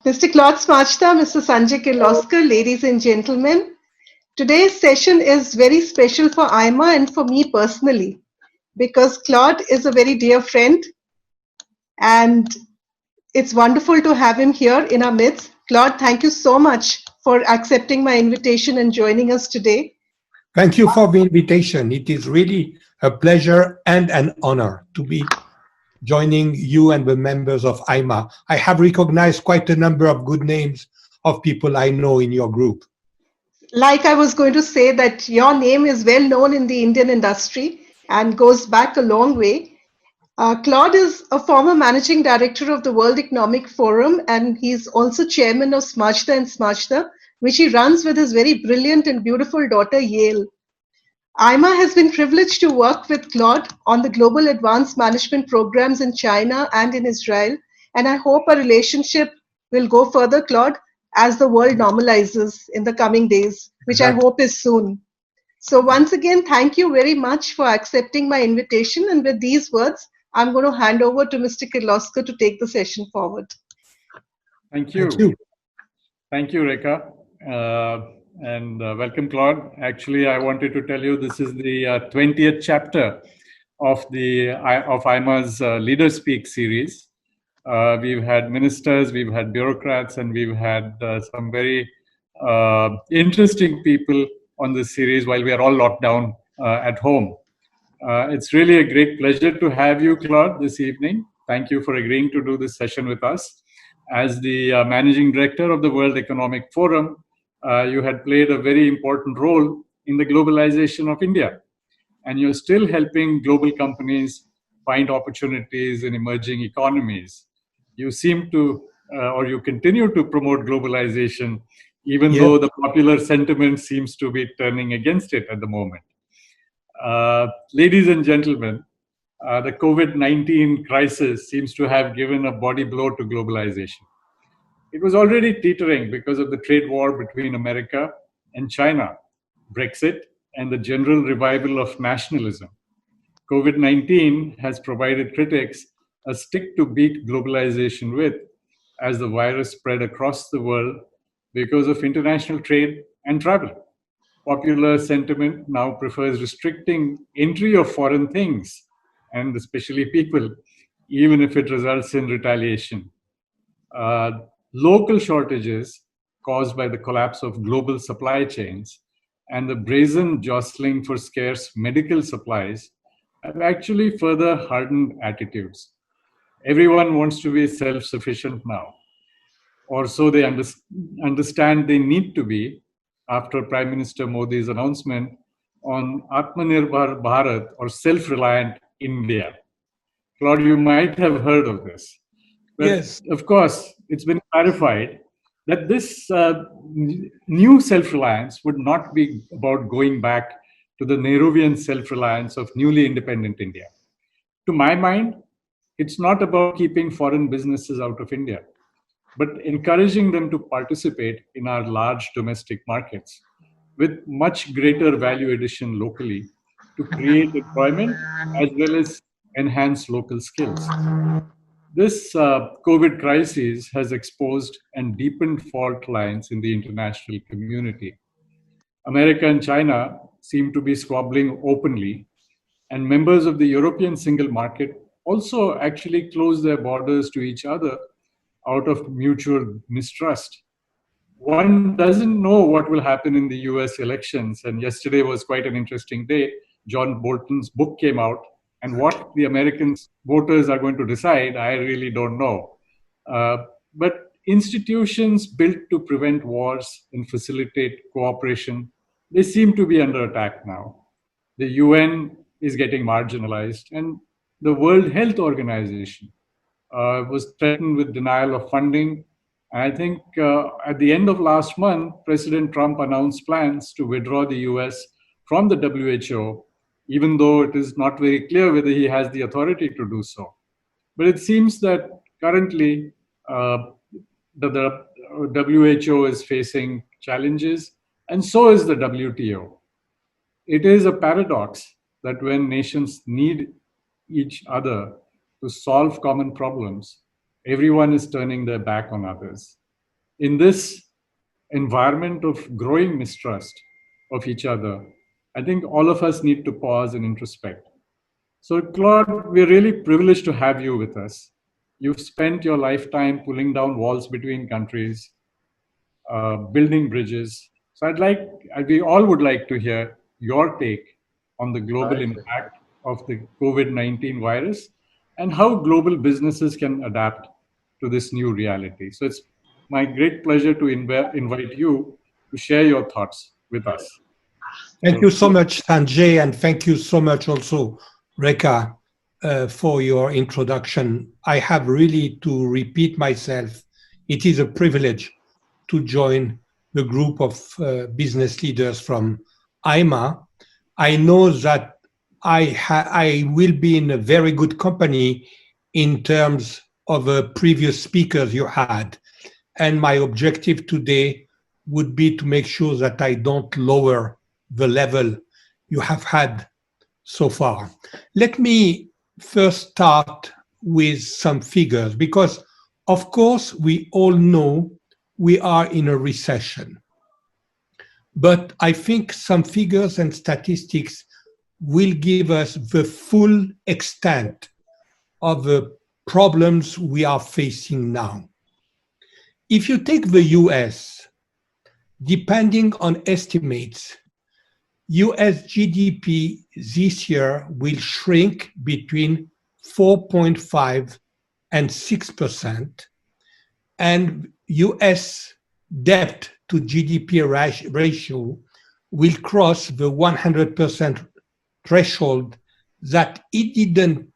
Mr. Claude Smadja, Mr. Sanjay Kirloskar, ladies and gentlemen, today's session is very special for AIMA and for me personally because Claude is a very dear friend and it's wonderful to have him here in our midst. Claude, thank you so much for accepting my invitation and joining us today. Thank you for the invitation. It is really a pleasure and an honor to be joining you and the members of AIMA. I have recognized quite a number of good names of people I know in your group. Like I was going to say that your name is well known in the Indian industry and goes back a long way. Claude is a former managing director of the World Economic Forum, and he's also chairman of Smadja and Smadja, which he runs with his very brilliant and beautiful daughter, Yale. AIMA has been privileged to work with Claude on the global advanced management programs in China and in Israel, and I hope our relationship will go further, Claude, as the world normalizes in the coming days, which I hope is soon. So once again, thank you very much for accepting my invitation, and with these words, I'm going to hand over to Mr. Kirloskar to take the session forward. Thank you. Thank you, Rekha. And welcome, Claude. Actually, I wanted to tell you this is the 20th chapter of AIMA's Leaderspeak series. We've had ministers, we've had bureaucrats, and we've had some very interesting people on this series while we are all locked down at home. It's really a great pleasure to have you, Claude, this evening. Thank you for agreeing to do this session with us. As the managing director of the World Economic Forum, you had played a very important role in the globalization of India. And you're still helping global companies find opportunities in emerging economies. You seem to, or you continue to promote globalization, even though the popular sentiment seems to be turning against it at the moment. Ladies and gentlemen, the COVID-19 crisis seems to have given a body blow to globalization. It was already teetering because of the trade war between America and China, Brexit, and the general revival of nationalism. COVID-19 has provided critics a stick to beat globalization with as the virus spread across the world because of international trade and travel. Popular sentiment now prefers restricting entry of foreign things, and especially people, even if it results in retaliation. Local shortages caused by the collapse of global supply chains and the brazen jostling for scarce medical supplies have actually further hardened attitudes. Everyone wants to be self-sufficient now, or so they understand they need to be after Prime Minister Modi's announcement on Atmanirbhar Bharat, or self-reliant India. Claude, you might have heard of this. But yes. Of course, it's been clarified that this new self-reliance would not be about going back to the Nehruvian self-reliance of newly independent India. To my mind, it's not about keeping foreign businesses out of India, but encouraging them to participate in our large domestic markets with much greater value addition locally to create employment as well as enhance local skills. This COVID crisis has exposed and deepened fault lines in the international community. America and China seem to be squabbling openly, and members of the European single market also actually close their borders to each other out of mutual mistrust. One doesn't know what will happen in the US elections, and yesterday was quite an interesting day. John Bolton's book came out, and what the American voters are going to decide, I really don't know. But institutions built to prevent wars and facilitate cooperation, they seem to be under attack now. The UN is getting marginalized, and the World Health Organization was threatened with denial of funding. I think at the end of last month, President Trump announced plans to withdraw the US from the WHO, even though it is not very clear whether he has the authority to do so. But it seems that currently the WHO is facing challenges, and so is the WTO. It is a paradox that when nations need each other to solve common problems, everyone is turning their back on others. in this environment of growing mistrust of each other, I think all of us need to pause and introspect. So, Claude, we're really privileged to have you with us. You've spent your lifetime pulling down walls between countries, building bridges. So, we all would like to hear your take on the global impact of the COVID-19 virus and how global businesses can adapt to this new reality. So, it's my great pleasure to invite you to share your thoughts with us. Thank you so much, Sanjay, and thank you so much also, Rekha, for your introduction. I have really to repeat myself. It is a privilege to join the group of business leaders from AIMA. I know that I will be in a very good company in terms of previous speakers you had. And my objective today would be to make sure that I don't lower the level you have had so far. Let me first start with some figures because, of course, we all know we are in a recession. But I think some figures and statistics will give us the full extent of the problems we are facing now. If you take the US, depending on estimates, US GDP this year will shrink between 4.5 and 6%, and US debt to GDP ratio will cross the 100% threshold that it didn't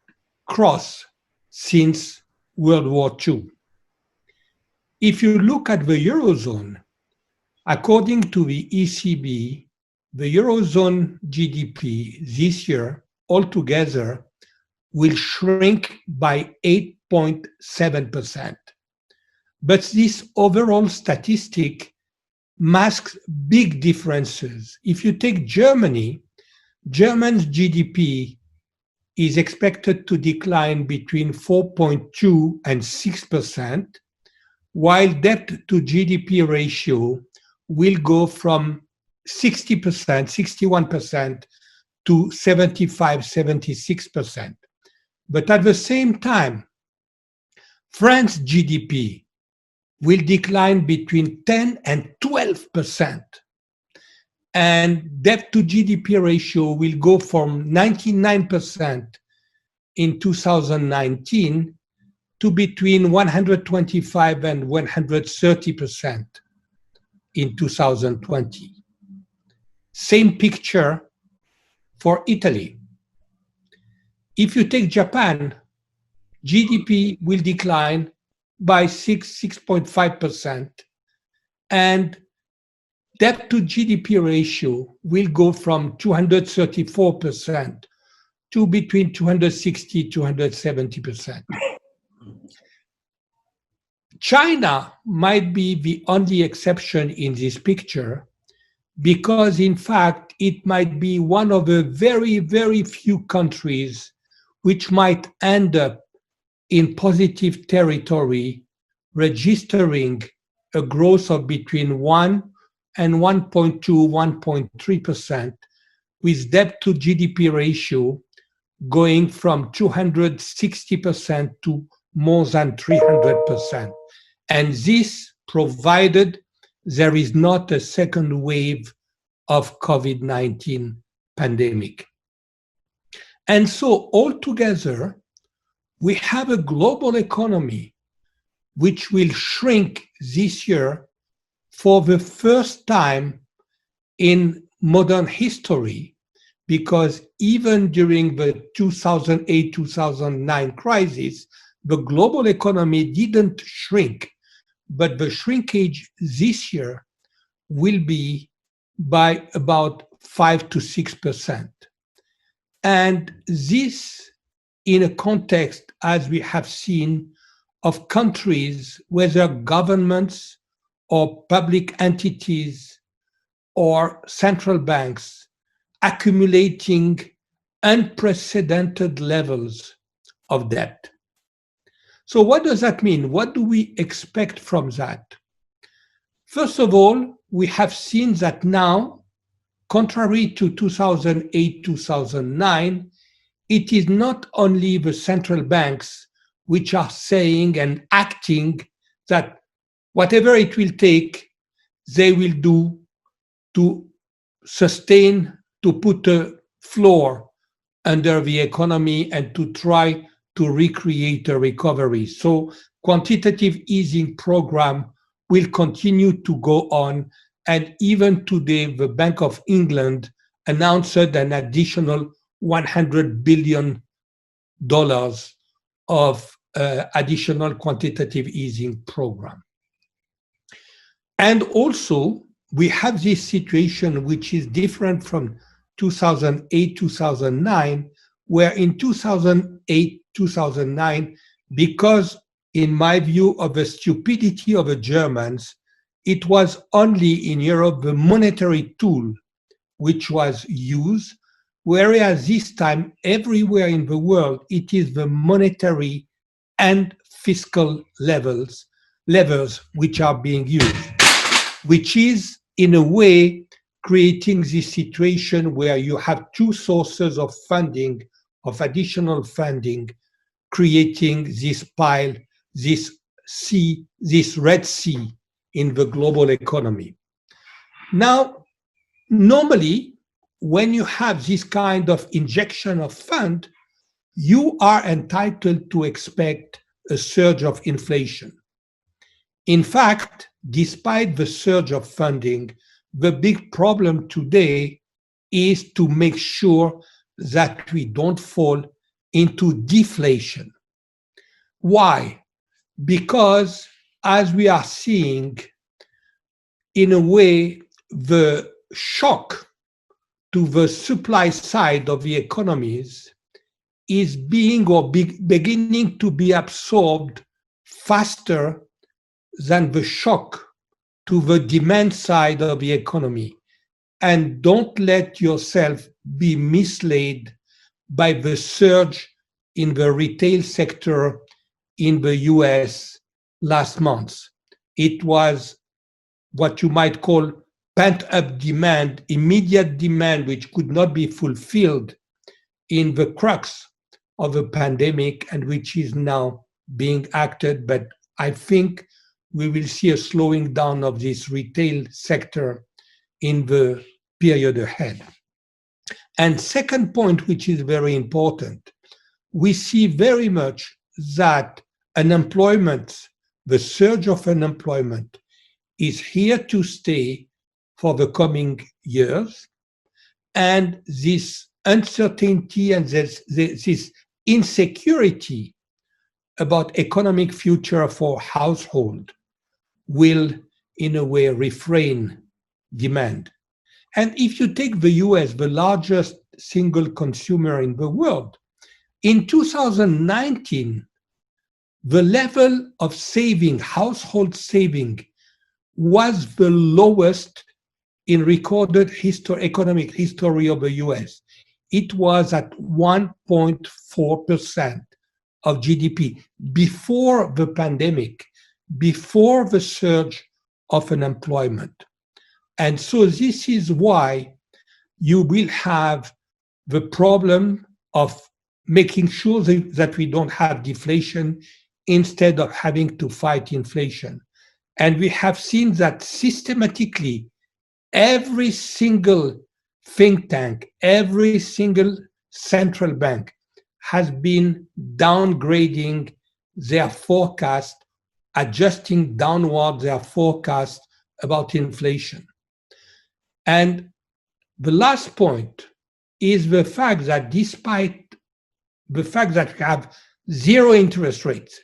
cross since World War II. If you look at the Eurozone, according to the ECB, the Eurozone GDP this year altogether will shrink by 8.7%. But this overall statistic masks big differences. If you take Germany, German's GDP is expected to decline between 4.2 and 6%, while debt to GDP ratio will go from 60%, 61% to 75, 76%. But at the same time, France's GDP will decline between 10 and 12%. And debt to GDP ratio will go from 99% in 2019 to between 125 and 130% in 2020. Same picture for Italy. If you take Japan, GDP will decline by 6.5%, and debt to GDP ratio will go from 234% to between 260 to 270%. China might be the only exception in this picture because, in fact, it might be one of the very, very few countries which might end up in positive territory, registering a growth of between 1 and 1.2, 1.3%, with debt to GDP ratio going from 260% to more than 300%. And this provided there is not a second wave of COVID-19 pandemic. And so altogether, we have a global economy which will shrink this year for the first time in modern history, because even during the 2008-2009 crisis, the global economy didn't shrink, but the shrinkage this year will be by about 5 to 6%. And this in a context, as we have seen, of countries, whether governments or public entities or central banks, accumulating unprecedented levels of debt. So what does that mean? What do we expect from that? First of all, we have seen that now, contrary to 2008, 2009, it is not only the central banks which are saying and acting that whatever it will take, they will do to sustain, to put a floor under the economy and to try to recreate a recovery. So quantitative easing program will continue to go on. And even today, the Bank of England announced an additional $100 billion of additional quantitative easing program. And also, we have this situation which is different from 2008, 2009, where in 2008, 2009, because in my view of the stupidity of the Germans, it was only in Europe the monetary tool which was used, whereas this time everywhere in the world it is the monetary and fiscal levers which are being used, which is in a way creating this situation where you have two sources of funding, of additional funding, creating this pile, this sea, this Red Sea in the global economy. Now, normally, when you have this kind of injection of fund, you are entitled to expect a surge of inflation. In fact, despite the surge of funding, the big problem today is to make sure that we don't fall into deflation. Why? Because as we are seeing, in a way, the shock to the supply side of the economies is beginning to be absorbed faster than the shock to the demand side of the economy. And don't let yourself be misled by the surge in the retail sector in the US last month. It was what you might call pent-up demand, immediate demand, which could not be fulfilled in the crux of the pandemic and which is now being acted. But I think we will see a slowing down of this retail sector in the period ahead. And second point, which is very important, we see very much that unemployment, the surge of unemployment, is here to stay for the coming years. And this uncertainty and this insecurity about economic future for household will, in a way, refrain demand. And if you take the US, the largest single consumer in the world, in 2019, the level of saving, household saving, was the lowest in recorded economic history of the US. It was at 1.4% of GDP before the pandemic, before the surge of unemployment. And so this is why you will have the problem of making sure that we don't have deflation instead of having to fight inflation. And we have seen that systematically, every single think tank, every single central bank has been downgrading their forecast, adjusting downward their forecast about inflation. And the last point is the fact that despite the fact that we have zero interest rates,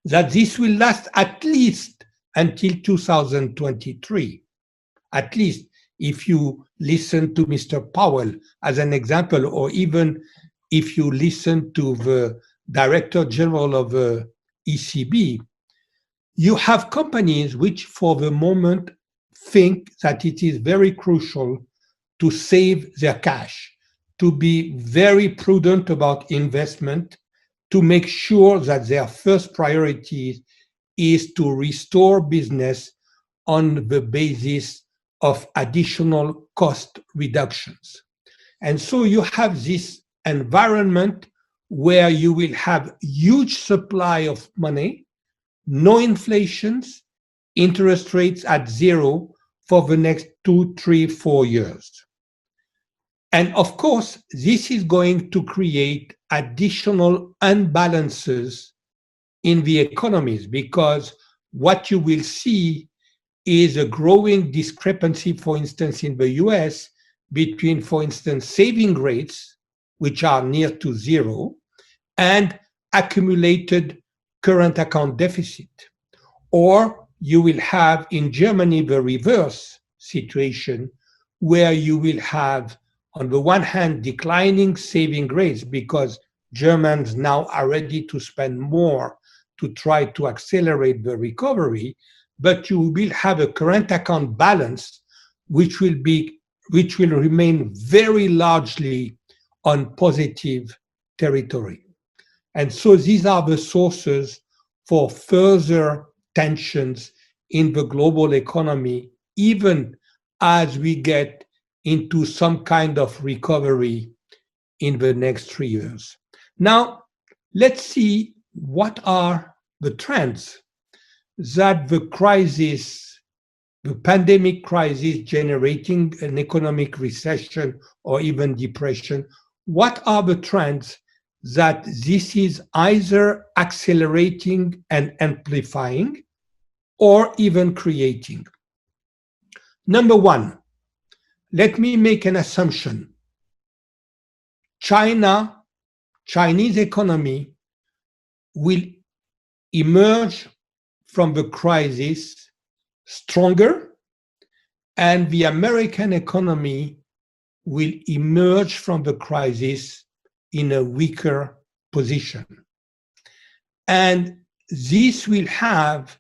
that this will last at least until 2023. At least if you listen to Mr. Powell as an example, or even if you listen to the Director General of the ECB, you have companies which for the moment think that it is very crucial to save their cash, to be very prudent about investment, to make sure that their first priority is to restore business on the basis of additional cost reductions. And so you have this environment where you will have huge supply of money, no inflations, interest rates at zero for the next 2, 3, 4 years. And of course, this is going to create additional imbalances in the economies, because what you will see is a growing discrepancy, for instance, in the US between, for instance, saving rates, which are near to zero, and accumulated current account deficit. Or you will have in Germany the reverse situation, where you will have, on the one hand, declining saving rates because Germans now are ready to spend more to try to accelerate the recovery, but you will have a current account balance which will remain very largely on positive territory. And so these are the sources for further tensions in the global economy, even as we get into some kind of recovery in the next 3 years. Now, let's see what are the trends that the crisis, the pandemic crisis generating an economic recession or even depression, what are the trends that this is either accelerating and amplifying or even creating? Number one, let me make an assumption. Chinese economy will emerge from the crisis stronger, and the American economy will emerge from the crisis in a weaker position. And this will have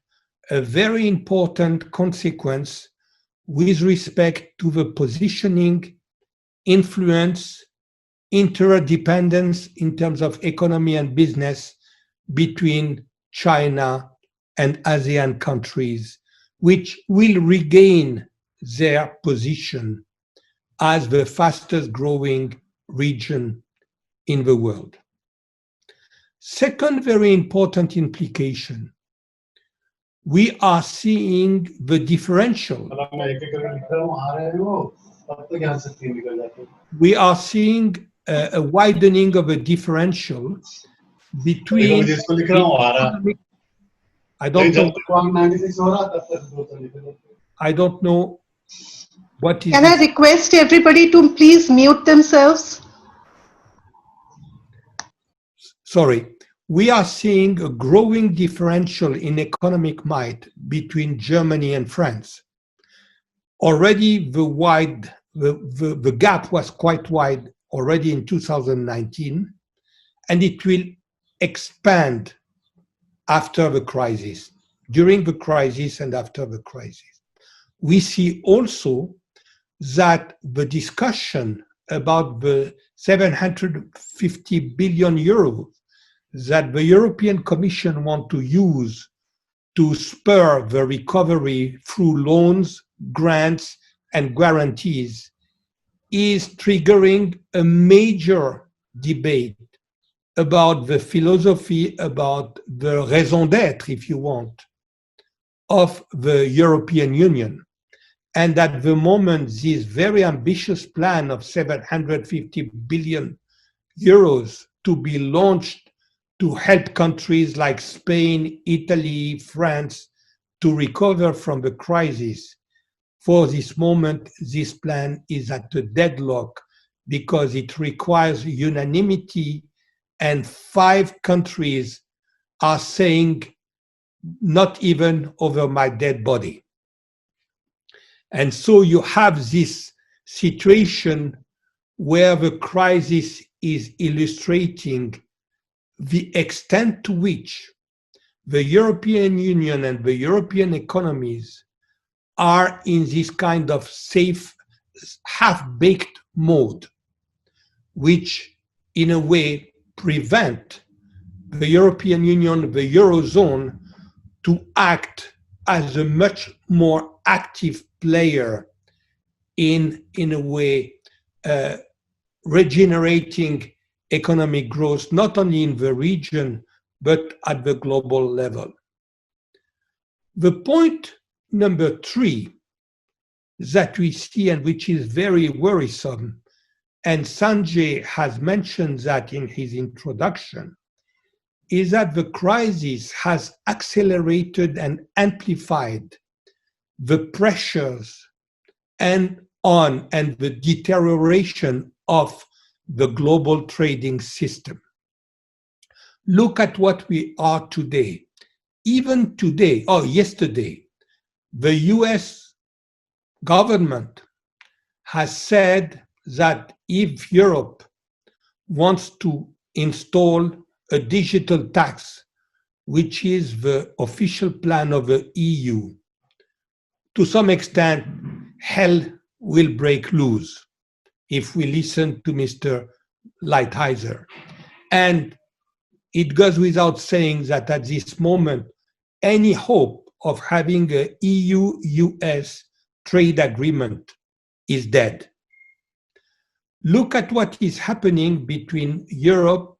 a very important consequence with respect to the positioning, influence, interdependence in terms of economy and business between China and ASEAN countries, which will regain their position as the fastest growing region in the world. Second very important implication, we are seeing the differential. We are seeing a widening of a differential between I don't know what is. Can I request everybody to please mute themselves? Sorry. We are seeing a growing differential in economic might between Germany and France. Already the gap was quite wide already in 2019, and it will expand after the crisis, during the crisis and after the crisis. We see also that the discussion about the 750 billion euros that the European Commission want to use to spur the recovery through loans, grants, and guarantees is triggering a major debate about the philosophy, about the raison d'être, if you want, of the European Union. And at the moment, this very ambitious plan of 750 billion euros to be launched to help countries like Spain, Italy, France to recover from the crisis. For this moment, this plan is at a deadlock because it requires unanimity, and 5 countries are saying, not even over my dead body. And so you have this situation where the crisis is illustrating the extent to which the European Union and the European economies are in this kind of safe, half-baked mode, which in a way prevent the European Union, the Eurozone, to act as a much more active player in a way, regenerating economic growth, not only in the region, but at the global level. The point number 3 that we see, and which is very worrisome, and Sanjay has mentioned that in his introduction, is that the crisis has accelerated and amplified the pressures and the deterioration of the global trading system. Look at what we are today. Even today, or yesterday, the US government has said that if Europe wants to install a digital tax, which is the official plan of the EU, to some extent, hell will break loose if we listen to Mr. Lighthizer. And it goes without saying that at this moment, any hope of having a EU-US trade agreement is dead. Look at what is happening between Europe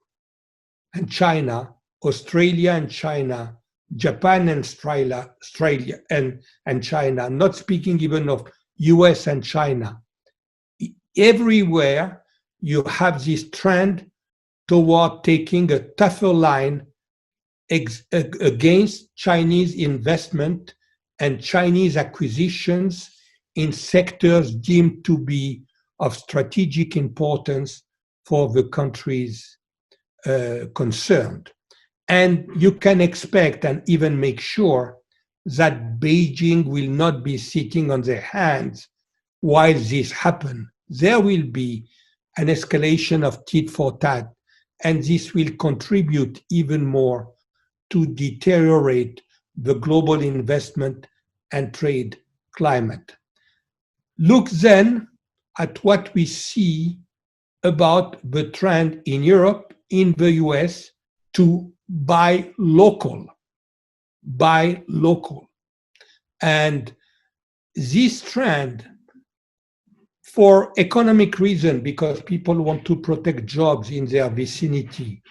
and China, Australia and China, Japan and Australia and China, not speaking even of US and China. Everywhere you have this trend toward taking a tougher line against Chinese investment and Chinese acquisitions in sectors deemed to be of strategic importance for the countries concerned. And you can expect and even make sure that Beijing will not be sitting on their hands while this happens. There will be an escalation of tit for tat, and this will contribute even more to deteriorate the global investment and trade climate. Look then at what we see about the trend in Europe, in the US, to buy local. And this trend, for economic reason, because people want to protect jobs in their vicinity,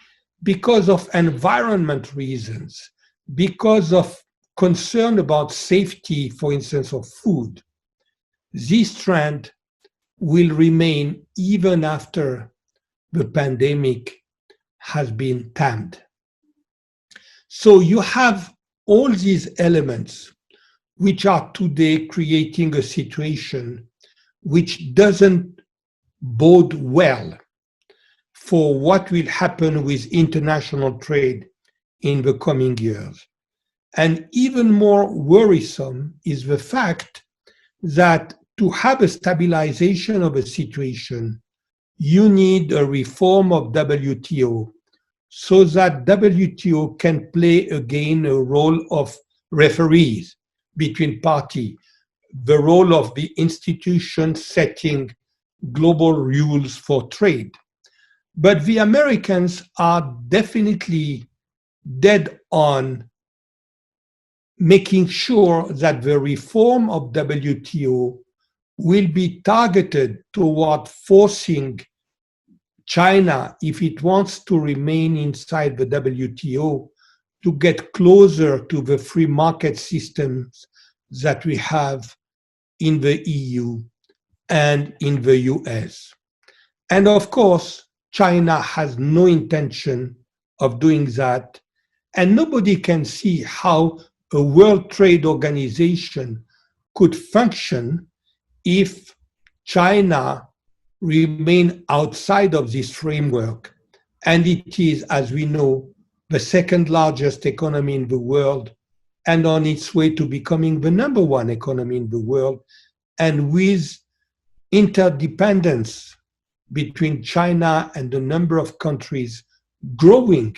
because of environment reasons, because of concern about safety, for instance, of food, this trend will remain even after the pandemic has been tamed. So you have all these elements which are today creating a situation which doesn't bode well for what will happen with international trade in the coming years. And even more worrisome is the fact that to have a stabilization of a situation, you need a reform of WTO so that WTO can play again a role of referees between parties, the role of the institution setting global rules for trade. But the Americans are definitely dead on making sure that the reform of WTO will be targeted toward forcing China, if it wants to remain inside the WTO, to get closer to the free market systems that we have in the EU and in the US. And of course, China has no intention of doing that, and nobody can see how a World Trade Organization could function if China remain outside of this framework. And it is, as we know, the second largest economy in the world and on its way to becoming the number one economy in the world, and with interdependence between China and a number of countries growing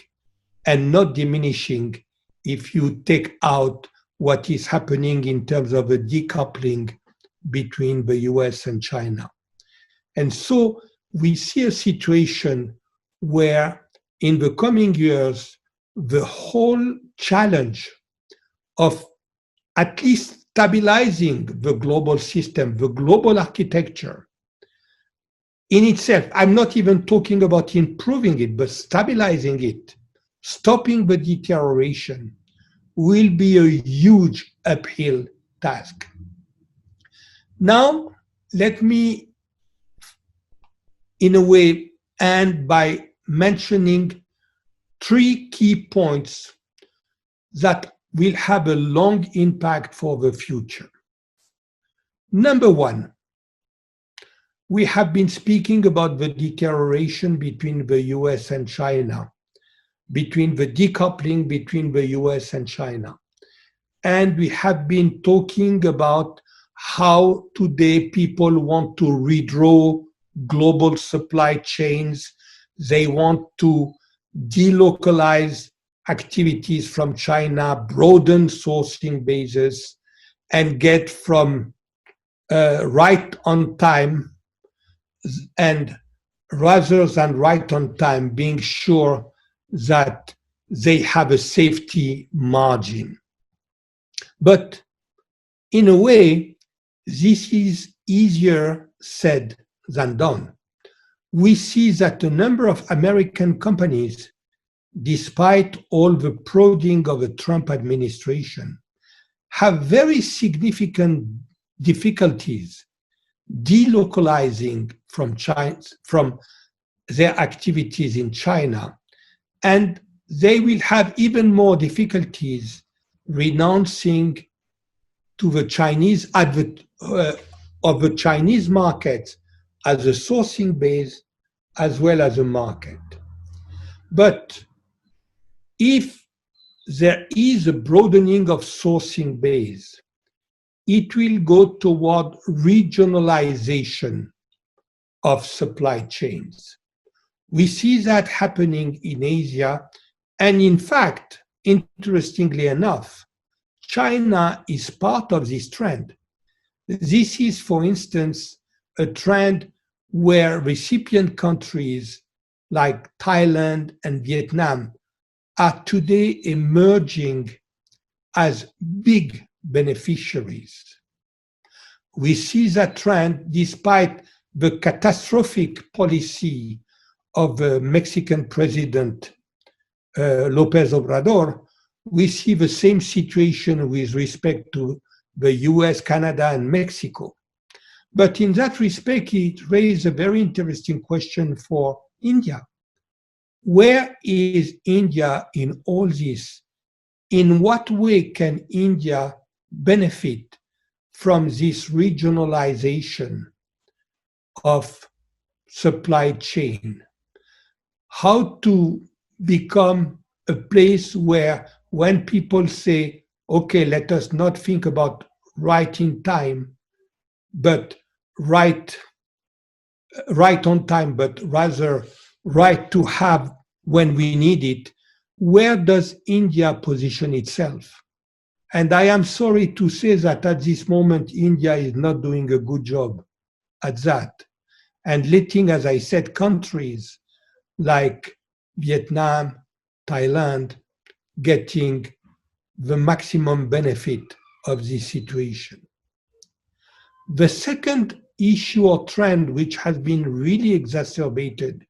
and not diminishing if you take out what is happening in terms of a decoupling between the US and China. And so we see a situation where in the coming years, the whole challenge of at least stabilizing the global system, the global architecture in itself. I'm not even talking about improving it, but stabilizing it, stopping the deterioration will be a huge uphill task. Now, let me, in a way, end by mentioning 3 key points that will have a long impact for the future. Number 1, we have been speaking about the deterioration between the US and China, between the decoupling between the US and China. And we have been talking about how today people want to redraw global supply chains. They want to delocalize activities from China, broaden sourcing bases, and get from right on time, and rather than right on time, being sure that they have a safety margin. But in a way, this is easier said than done. We see that a number of American companies, despite all the prodding of the Trump administration, have very significant difficulties delocalizing from China, from their activities in China, and they will have even more difficulties renouncing to the Chinese of the Chinese market as a sourcing base as well as a market. But if there is a broadening of sourcing base, it will go toward regionalization of supply chains. We see that happening in Asia, and in fact, interestingly enough, China is part of this trend. This is, for instance, a trend where recipient countries like Thailand and Vietnam are today emerging as big beneficiaries. We see that trend despite the catastrophic policy of the Mexican president, López Obrador. We see the same situation with respect to the US, Canada, and Mexico. But in that respect, it raises a very interesting question for India. Where is India in all this? In what way can India benefit from this regionalization of supply chain? How to become a place where when people say, okay, let us not think about right in time, but right on time, but rather right to have when we need it, where does India position itself? And I am sorry to say that at this moment, India is not doing a good job at that. And letting, as I said, countries like Vietnam, Thailand, getting the maximum benefit of this situation. The second issue or trend which has been really exacerbated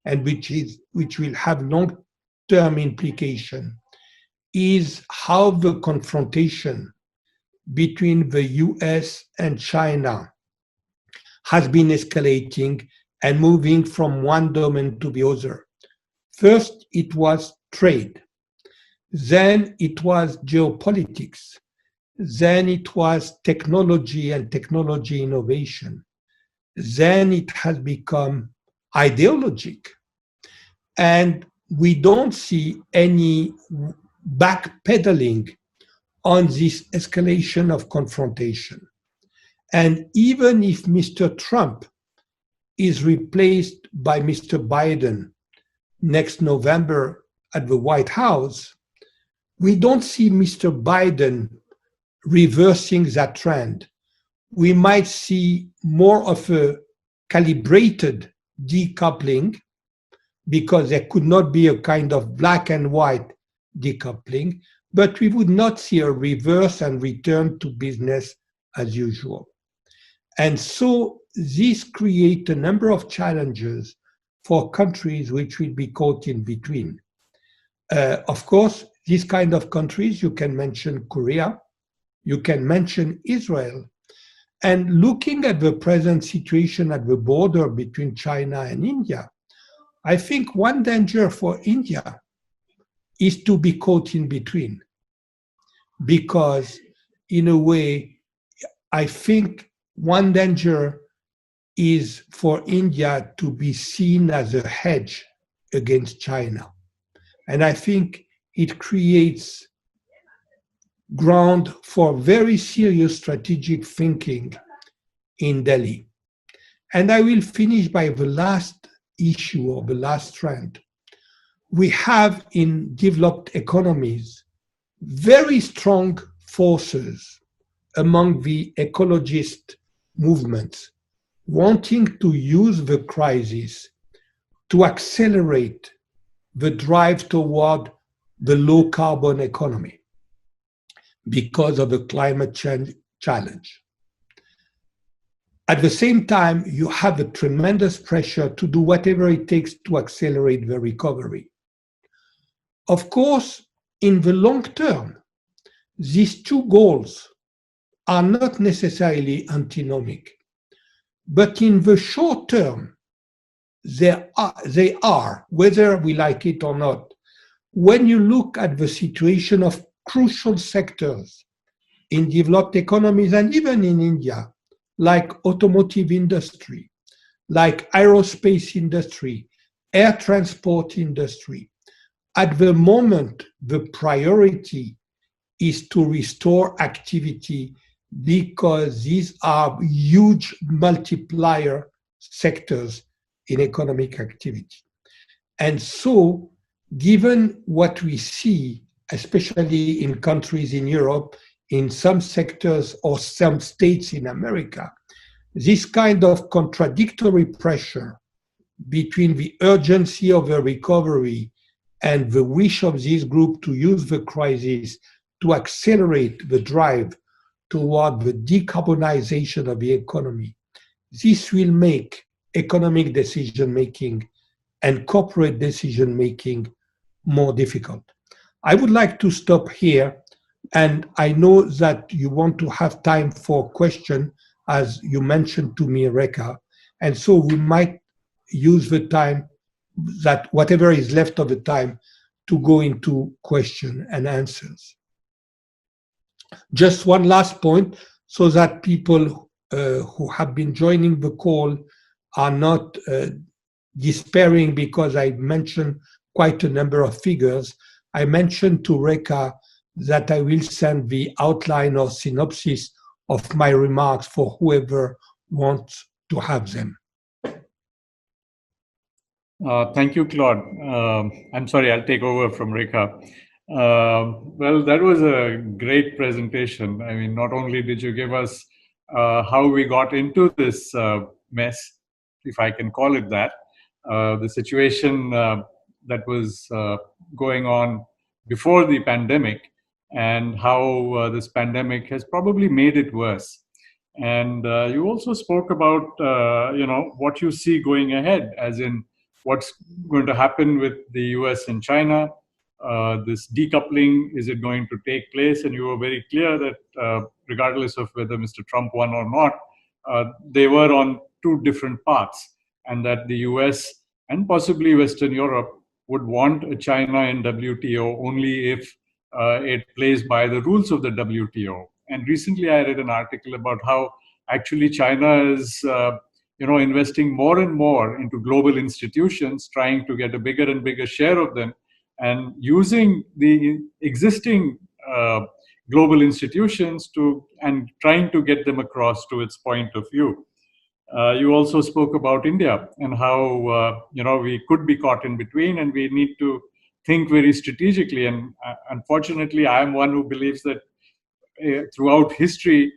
and which will have long-term implication is how the confrontation between the US and China has been escalating and moving from one domain to the other. First, it was trade. Then it was geopolitics. Then it was technology and technology innovation. Then it has become ideologic. And we don't see any backpedaling on this escalation of confrontation. And even if Mr. Trump is replaced by Mr. Biden next November at the White House, we don't see Mr. Biden reversing that trend. We might see more of a calibrated decoupling because there could not be a kind of black and white decoupling, but we would not see a reverse and return to business as usual. And so this creates a number of challenges for countries which will be caught in between. Of course, these kind of countries, you can mention Korea, you can mention Israel. And looking at the present situation at the border between China and India, I think one danger for India is to be caught in between. Because in a way, I think one danger is for India to be seen as a hedge against China. And I think it creates ground for very serious strategic thinking in Delhi. And I will finish by the last issue or the last trend. We have in developed economies very strong forces among the ecologist movements wanting to use the crisis to accelerate the drive toward the low carbon economy because of the climate change challenge. At the same time, you have a tremendous pressure to do whatever it takes to accelerate the recovery. Of course, in the long term, these two goals are not necessarily antinomic, but in the short term, they are, whether we like it or not. When you look at the situation of crucial sectors in developed economies and even in India, like automotive industry, like aerospace industry, air transport industry, at the moment, the priority is to restore activity because these are huge multiplier sectors in economic activity. And so, given what we see, especially in countries in Europe, in some sectors or some states in America, this kind of contradictory pressure between the urgency of the recovery and the wish of this group to use the crisis to accelerate the drive toward the decarbonization of the economy, this will make economic decision-making and corporate decision-making more difficult. I would like to stop here, and I know that you want to have time for question, as you mentioned to me, Rekha, and so we might use the time, that whatever is left of the time, to go into question and answers. Just one last point, so that people who have been joining the call are not despairing because I mentioned quite a number of figures. I mentioned to Rekha that I will send the outline or synopsis of my remarks for whoever wants to have them. Thank you, Claude. I'm sorry, I'll take over from Rekha. Well, that was a great presentation. I mean, not only did you give us how we got into this mess, if I can call it that, the situation that was going on before the pandemic, and how this pandemic has probably made it worse. And you also spoke about what you see going ahead, as in what's going to happen with the US and China. This decoupling, is it going to take place? And you were very clear that regardless of whether Mr. Trump won or not, they were on two different paths, and that the US and possibly Western Europe would want a China in WTO only if it plays by the rules of the WTO. And recently I read an article about how actually China is investing more and more into global institutions, trying to get a bigger and bigger share of them, and using the existing global institutions and trying to get them across to its point of view. You also spoke about India and how we could be caught in between, and we need to think very strategically. And unfortunately, I am one who believes that throughout history,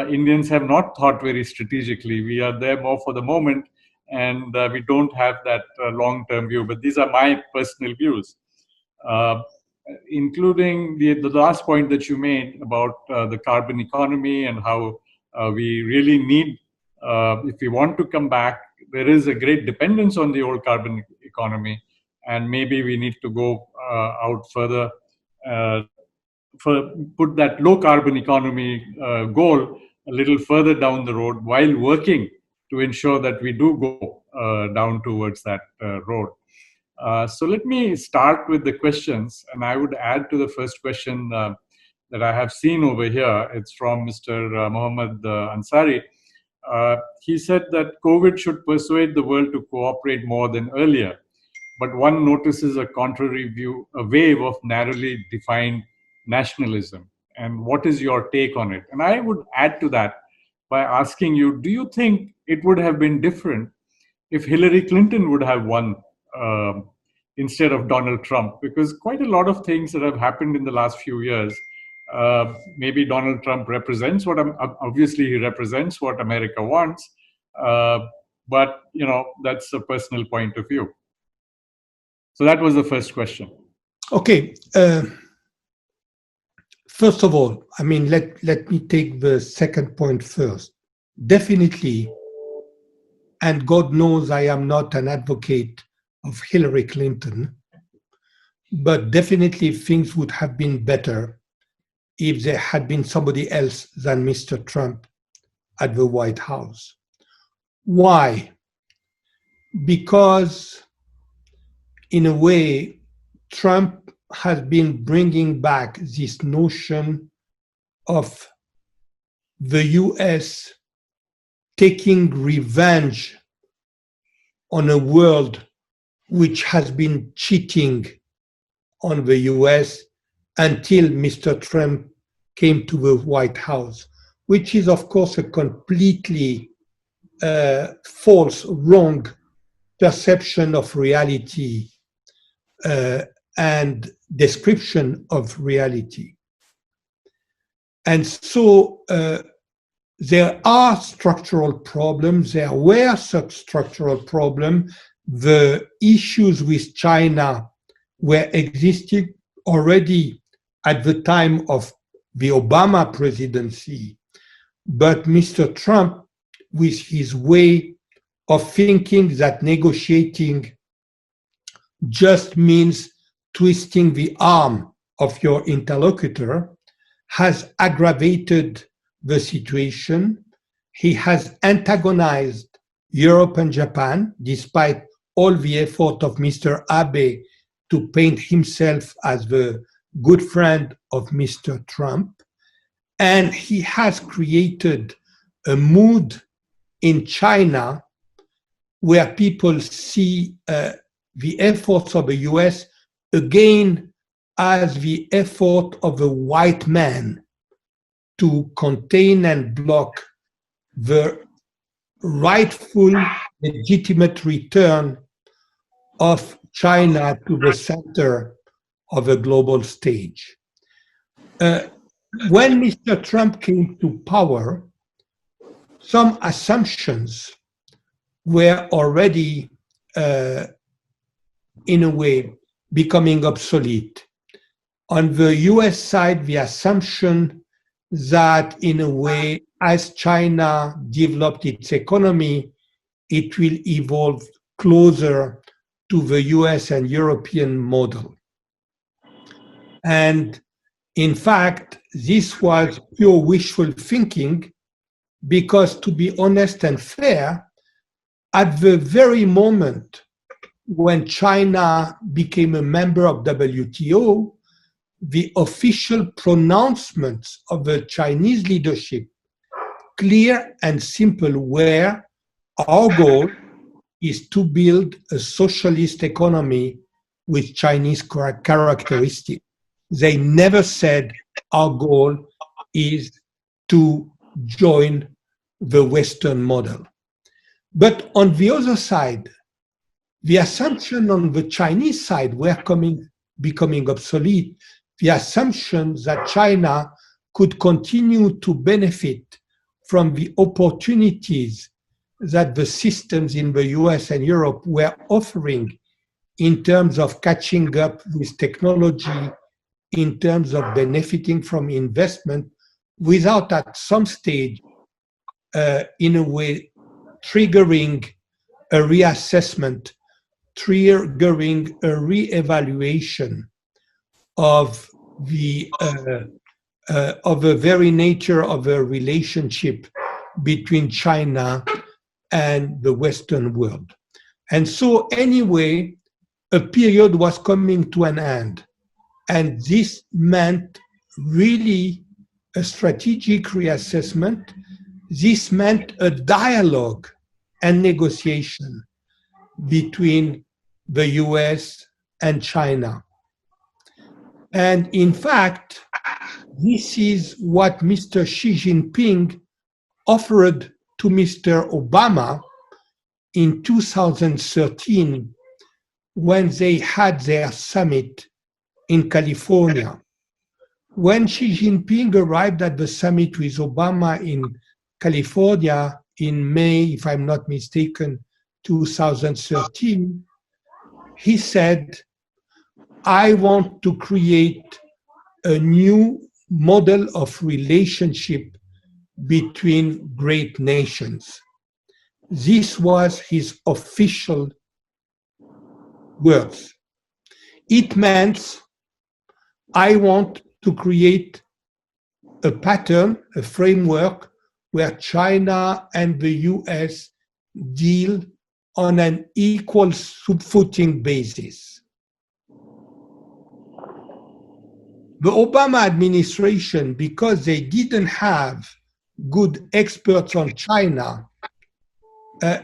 Indians have not thought very strategically. We are there more for the moment, and we don't have that long-term view. But these are my personal views. including the last point that you made about the carbon economy and how we really need, if we want to come back, there is a great dependence on the old carbon economy, and maybe we need to go out further, put that low carbon economy goal a little further down the road while working to ensure that we do go down towards that road. So let me start with the questions, and I would add to the first question that I have seen over here. It's from Mr. Mohammed Ansari. He said that COVID should persuade the world to cooperate more than earlier, but one notices a contrary view, a wave of narrowly defined nationalism. And what is your take on it? And I would add to that by asking you, do you think it would have been different if Hillary Clinton would have won instead of Donald Trump? Because quite a lot of things that have happened in the last few years, maybe Donald Trump represents what, obviously he represents what America wants, but that's a personal point of view. So that was the first question. Okay. First of all, I mean, let me take the second point first. Definitely, and God knows I am not an advocate of Hillary Clinton, but definitely things would have been better if there had been somebody else than Mr. Trump at the White House. Why? Because in a way, Trump has been bringing back this notion of the US taking revenge on a world which has been cheating on the US until Mr. Trump came to the White House, which is, of course, a completely false, wrong perception of reality and description of reality. And so there are structural problems. There were such structural problems. The issues with China were existing already at the time of the Obama presidency. But Mr. Trump, with his way of thinking that negotiating just means twisting the arm of your interlocutor, has aggravated the situation. He has antagonized Europe and Japan, despite all the effort of Mr. Abe to paint himself as the good friend of Mr. Trump. And he has created a mood in China where people see the efforts of the US again as the effort of a white man to contain and block the rightful, legitimate return of China to the center of a global stage. When Mr. Trump came to power, some assumptions were already, in a way, becoming obsolete. On the US side, the assumption that, in a way, as China developed its economy, it will evolve closer to the US and European model. And in fact, this was pure wishful thinking because, to be honest and fair, at the very moment when China became a member of WTO, the official pronouncements of the Chinese leadership, clear and simple, were our goal is to build a socialist economy with Chinese characteristics. They never said our goal is to join the Western model. But on the other side, the assumption on the Chinese side were becoming obsolete. The assumption that China could continue to benefit from the opportunities that the systems in the US and Europe were offering in terms of catching up with technology in terms of benefiting from investment without at some stage, in a way, triggering a reassessment, triggering a reevaluation of the very nature of a relationship between China and the Western world. And so anyway, a period was coming to an end. And this meant really a strategic reassessment. This meant a dialogue and negotiation between the US and China. And in fact, this is what Mr. Xi Jinping offered to Mr. Obama in 2013 when they had their summit in California. When Xi Jinping arrived at the summit with Obama in California in May, if I'm not mistaken, 2013, he said, I want to create a new model of relationship between great nations. This was his official words. It meant, I want to create a pattern, a framework where China and the US deal on an equal footing basis. The Obama administration, because they didn't have good experts on China,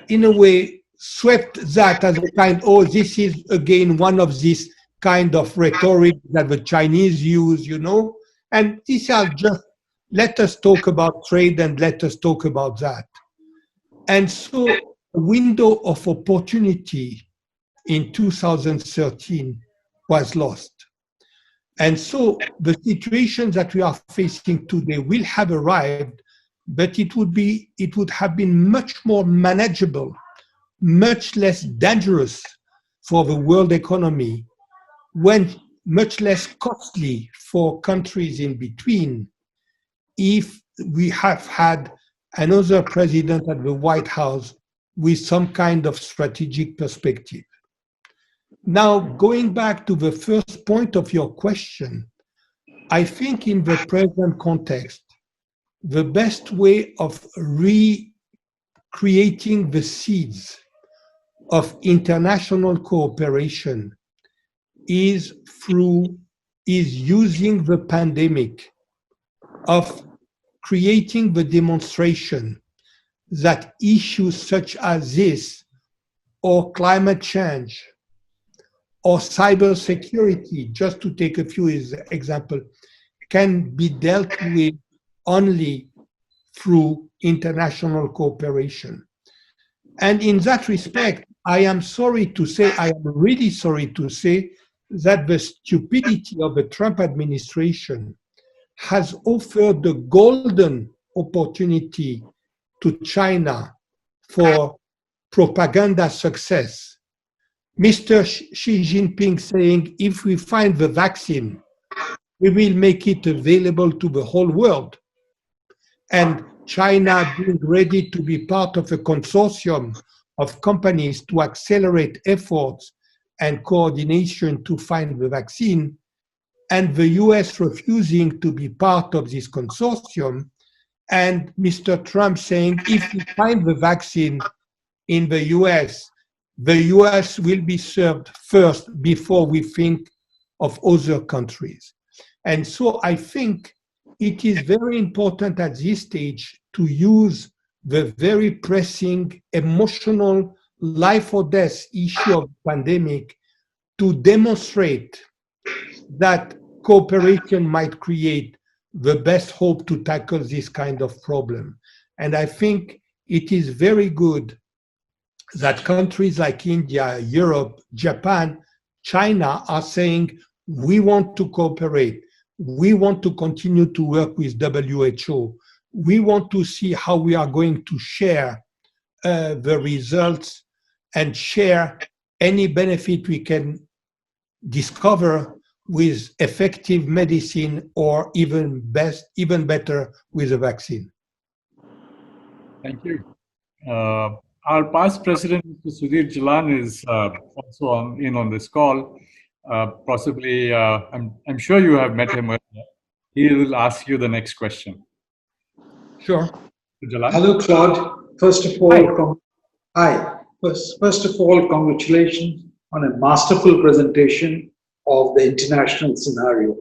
in a way swept that as a kind, oh, this is again one of these kind of rhetoric that the Chinese use, you know, and these are just, let us talk about trade and let us talk about that. And so a window of opportunity in 2013 was lost. And so the situation that we are facing today will have arrived, but it would have been much more manageable, much less dangerous for the world economy, when much less costly for countries in between, if we have had another president at the White House with some kind of strategic perspective. Now, going back to the first point of your question, I think in the present context, the best way of recreating the seeds of international cooperation is using the pandemic, of creating the demonstration that issues such as this, or climate change, or cybersecurity, just to take a few examples, can be dealt with only through international cooperation. And in that respect, I am really sorry to say that the stupidity of the Trump administration has offered the golden opportunity to China for propaganda success. Mr. Xi Jinping saying, if we find the vaccine, we will make it available to the whole world. And China being ready to be part of a consortium of companies to accelerate efforts and coordination to find the vaccine, and the US refusing to be part of this consortium, and Mr. Trump saying, if we find the vaccine in the US will be served first before we think of other countries. And so I think it is very important at this stage to use the very pressing, emotional, life or death issue of the pandemic to demonstrate that cooperation might create the best hope to tackle this kind of problem. And I think it is very good that countries like India, Europe, Japan, China are saying, we want to cooperate. We want to continue to work with WHO. We want to see how we are going to share the results and share any benefit we can discover with effective medicine, or even better, with a vaccine. Thank you. Our past president, Mr. Sudhir Jalan, is also in on this call. Possibly, I'm sure you have met him earlier. He will ask you the next question. Sure. Jalan? Hello, Claude. First of all, hi. First of all, congratulations on a masterful presentation of the international scenario.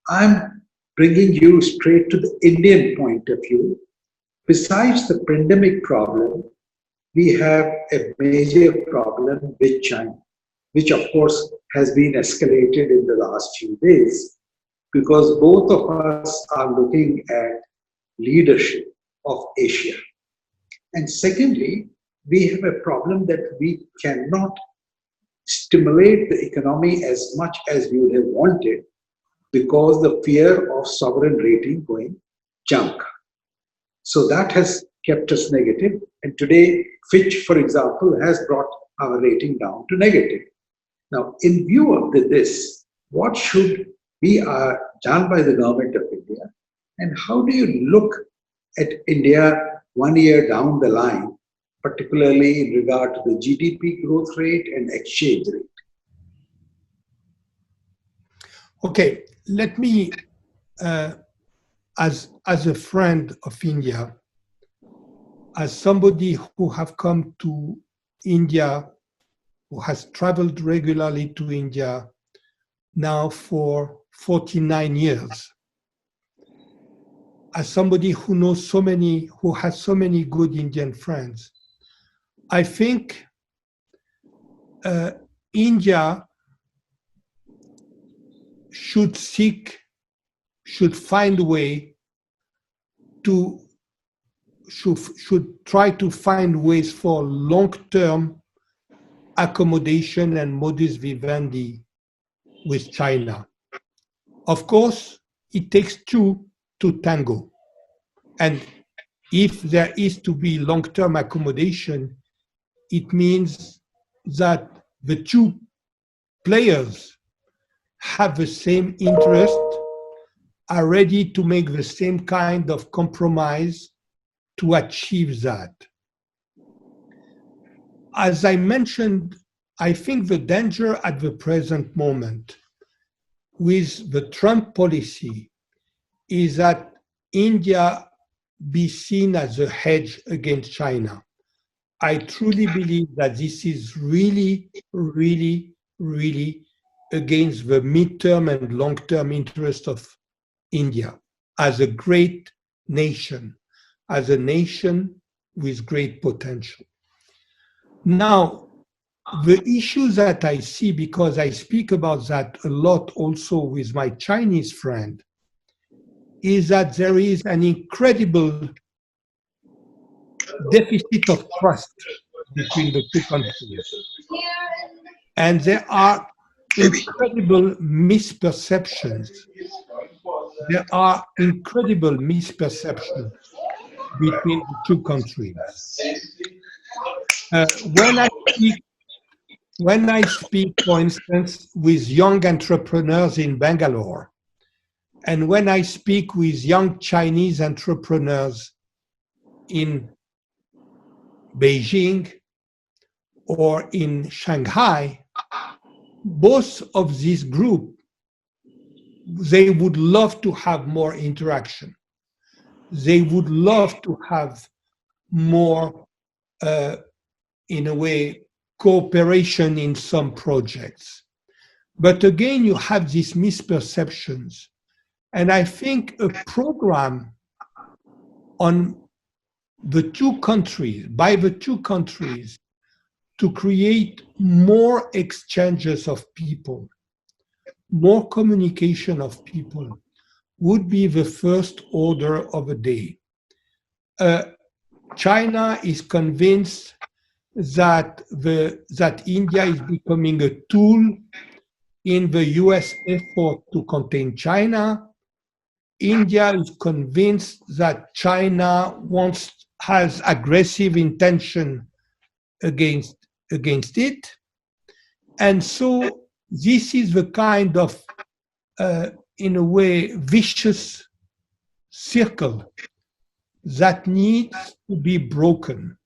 I'm bringing you straight to the Indian point of view. Besides the pandemic problem, we have a major problem with China, which of course has been escalated in the last few days, because both of us are looking at leadership of Asia. And secondly, we have a problem that we cannot stimulate the economy as much as we would have wanted because the fear of sovereign rating going junk. So that has kept us negative. And today, Fitch, for example, has brought our rating down to negative. Now, in view of this, what should be done by the government of India? And how do you look at India 1 year down the line, particularly in regard to the GDP growth rate and exchange rate? Okay, let me, as a friend of India, as somebody who have come to India, who has traveled regularly to India now for 49 years, as somebody who knows who has so many good Indian friends, I think India should find a way to, should try to find ways for long-term accommodation and modus vivendi with China. Of course, it takes two to tango. And if there is to be long-term accommodation, it means that the two players have the same interest, are ready to make the same kind of compromise to achieve that. As I mentioned, I think the danger at the present moment with the Trump policy is that India be seen as a hedge against China. I truly believe that this is really, really, really against the midterm and long-term interest of India as a great nation, as a nation with great potential. Now, the issues that I see, because I speak about that a lot also with my Chinese friend, is that there is an incredible deficit of trust between the two countries. And there are incredible misperceptions. There are incredible misperceptions between the two countries. When I speak, for instance, with young entrepreneurs in Bangalore, and when I speak with young Chinese entrepreneurs in Beijing or in Shanghai, both of these groups, they would love to have more interaction. They would love to have more, in a way, cooperation in some projects. But again, you have these misperceptions. And I think a program on the two countries, by the two countries, to create more exchanges of people, more communication of people, would be the first order of the day. China is convinced that India is becoming a tool in the US effort to contain China. India is convinced that China has aggressive intention against it. And so this is the kind of, in a way, vicious circle that needs to be broken.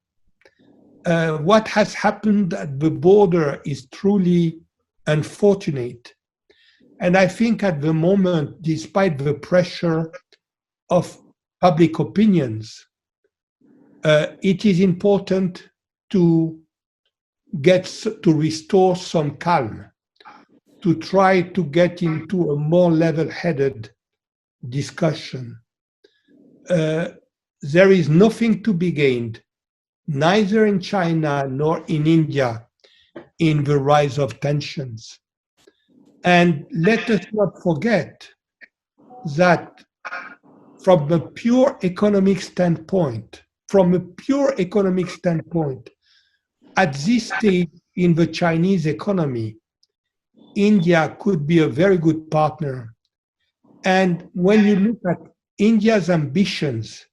What has happened at the border is truly unfortunate. And I think at the moment, despite the pressure of public opinions, it is important to restore some calm, to try to get into a more level-headed discussion. There is nothing to be gained, neither in China nor in India, in the rise of tensions. And let us not forget that from a pure economic standpoint, at this stage in the Chinese economy, India could be a very good partner. And when you look at India's ambitions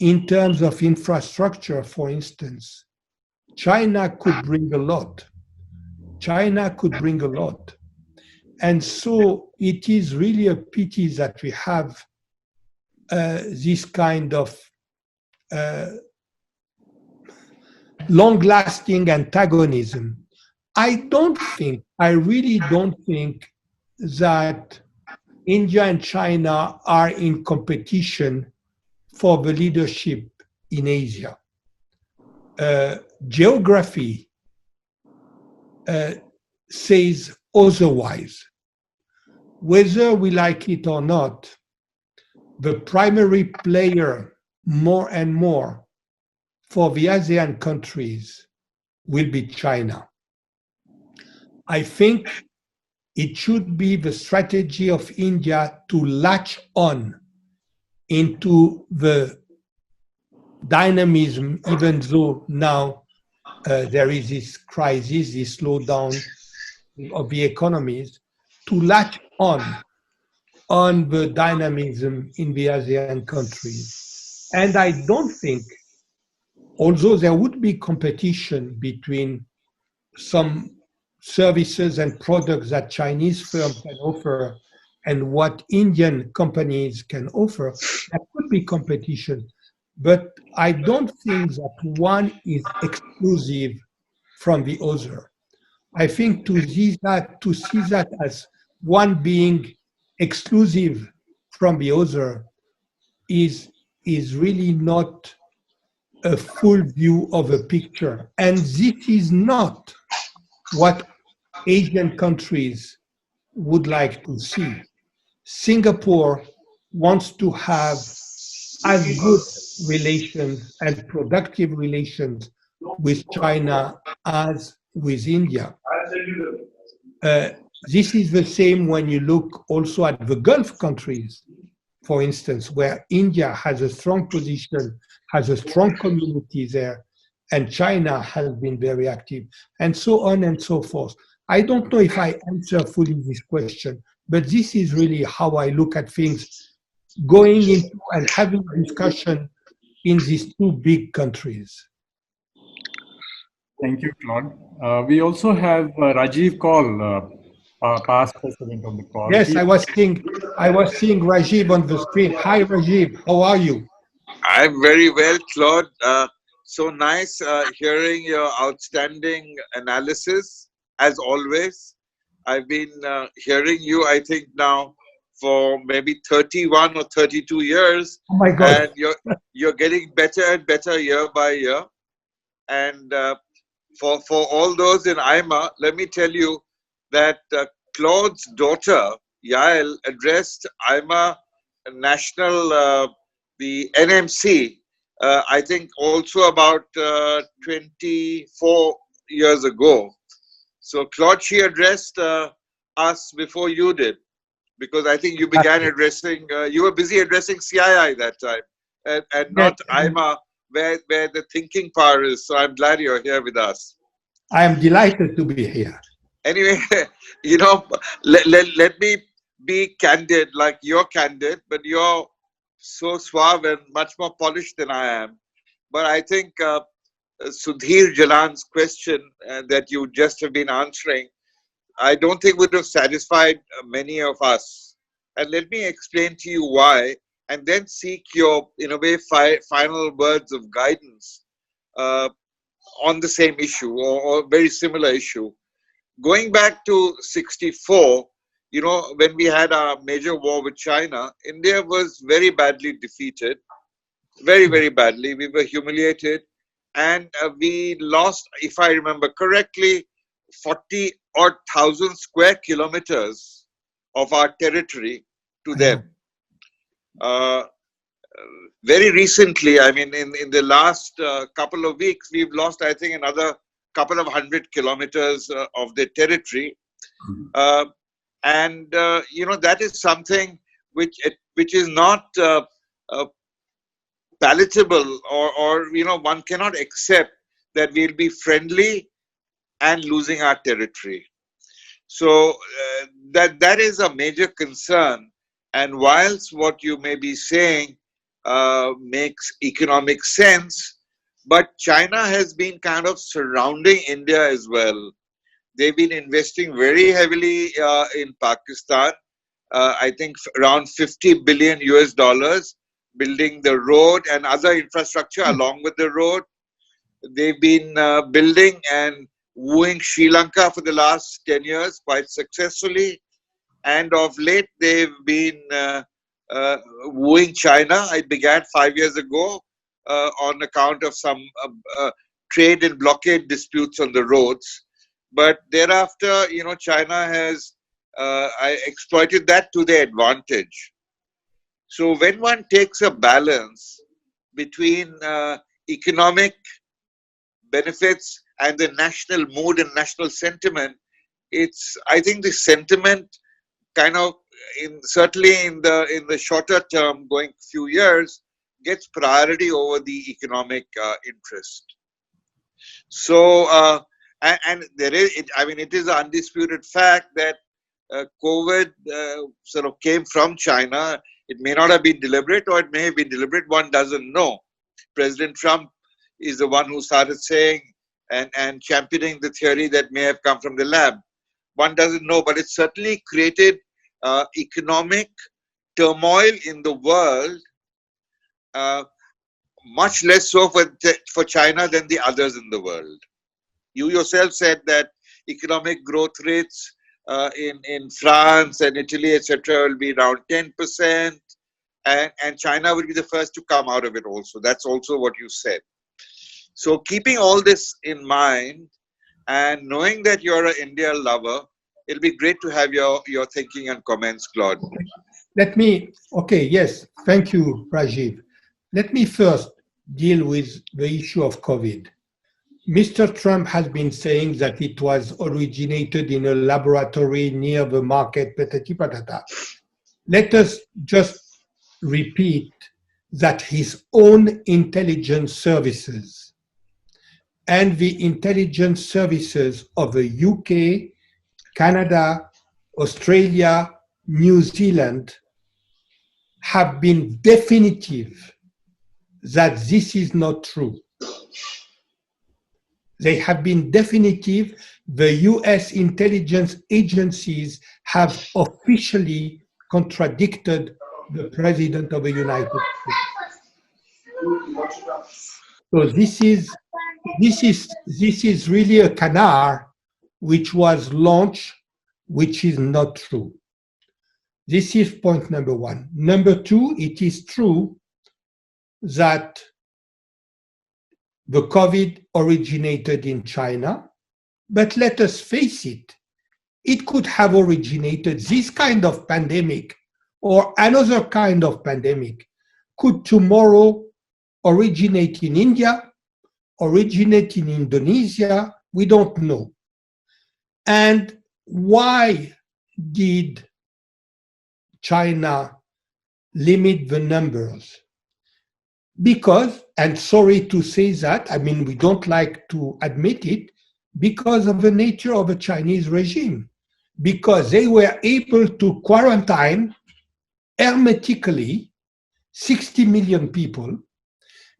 in terms of infrastructure, for instance, China could bring a lot. And so it is really a pity that we have this kind of long-lasting antagonism. I really don't think that India and China are in competition for the leadership in Asia. Geography says otherwise. Whether we like it or not, the primary player more and more for the ASEAN countries will be China. I think it should be the strategy of India to latch on into the dynamism, even though now there is this crisis, this slowdown of the economies, to latch on the dynamism in the ASEAN countries. And I don't think, although there would be competition between some services and products that Chinese firms can offer and what Indian companies can offer, there could be competition. But I don't think that one is exclusive from the other. I think to see that as one being exclusive from the other is really not a full view of a picture. And this is not what Asian countries would like to see. Singapore wants to have as good relations and productive relations with China as with India. This is the same when you look also at the Gulf countries, for instance, where India has a strong position, has a strong community there, and China has been very active, and so on and so forth. I don't know if I answer fully this question, but this is really how I look at things, going into and having a discussion in these two big countries. Thank you, Claude. We also have Rajiv Kaul, past president of the call. Yes, I was seeing Rajiv on the screen. Hi, Rajiv. How are you? I'm very well, Claude. So nice hearing your outstanding analysis, as always. I've been hearing you, I think, now for maybe 31 or 32 years. Oh my God. And you're getting better and better year by year. And for all those in AIMA, let me tell you that Claude's daughter, Yael, addressed AIMA National, the NMC, I think also about 24 years ago. So Claude, she addressed us before you did, because I think you began addressing, you were busy addressing CII that time, and not AIMA, where the thinking power is. So I'm glad you're here with us. I am delighted to be here. Anyway, you know, let me be candid, like you're candid, but you're so suave and much more polished than I am. But I think Sudhir Jalan's question that you just have been answering, I don't think would have satisfied many of us. And let me explain to you why, and then seek your, in a way, final words of guidance on the same issue or very similar issue. Going back to 64, you know, when we had our major war with China, India was very badly defeated, very, very badly. We were humiliated, and we lost, if I remember correctly, 40,000 square kilometers of our territory to them. Very recently, I mean, in the last couple of weeks, we've lost, I think, another couple of 100 kilometers of the territory. And, you know, that is something which is not palatable, or, you know, one cannot accept that we'll be friendly and losing our territory. So that is a major concern. And whilst what you may be saying makes economic sense, but China has been kind of surrounding India as well. They've been investing very heavily in Pakistan, I think around 50 billion US dollars, building the road and other infrastructure along with the road. They've been building and wooing Sri Lanka for the last 10 years quite successfully. And of late, they've been wooing China. It began 5 years ago on account of some trade and blockade disputes on the roads. But thereafter, you know, China has exploited that to their advantage. So when one takes a balance between economic benefits and the national mood and national sentiment, I think the sentiment kind of, certainly in the shorter term, going few years, gets priority over the economic interest. So, and there is, I mean, it is an undisputed fact that COVID sort of came from China. It may not have been deliberate, or it may have been deliberate. One doesn't know. President Trump is the one who started saying and championing the theory that may have come from the lab. One doesn't know, but it certainly created economic turmoil in the world, much less so for China than the others in the world. You yourself said that economic growth rates in France and Italy, etc., will be around 10%, and China will be the first to come out of it also. That's also what you said. So keeping all this in mind, and knowing that you're an India lover, it'll be great to have your thinking and comments, Claude. Yes, thank you, Rajiv. Let me first deal with the issue of COVID. Mr. Trump has been saying that it was originated in a laboratory near the market, patati patata. Let us just repeat that his own intelligence services and the intelligence services of the UK, Canada, Australia, New Zealand have been definitive that this is not true. They have been definitive. The US intelligence agencies have officially contradicted the President of the United States. So this is really a canard which was launched, which is not true. This is point number one. Number two, it is true that the COVID originated in China, but let us face it, it could have originated, this kind of pandemic or another kind of pandemic could tomorrow originate in India, originate in Indonesia, we don't know. And why did China limit the numbers? Because, and sorry to say that, I mean, we don't like to admit it, because of the nature of the Chinese regime. Because they were able to quarantine hermetically 60 million people.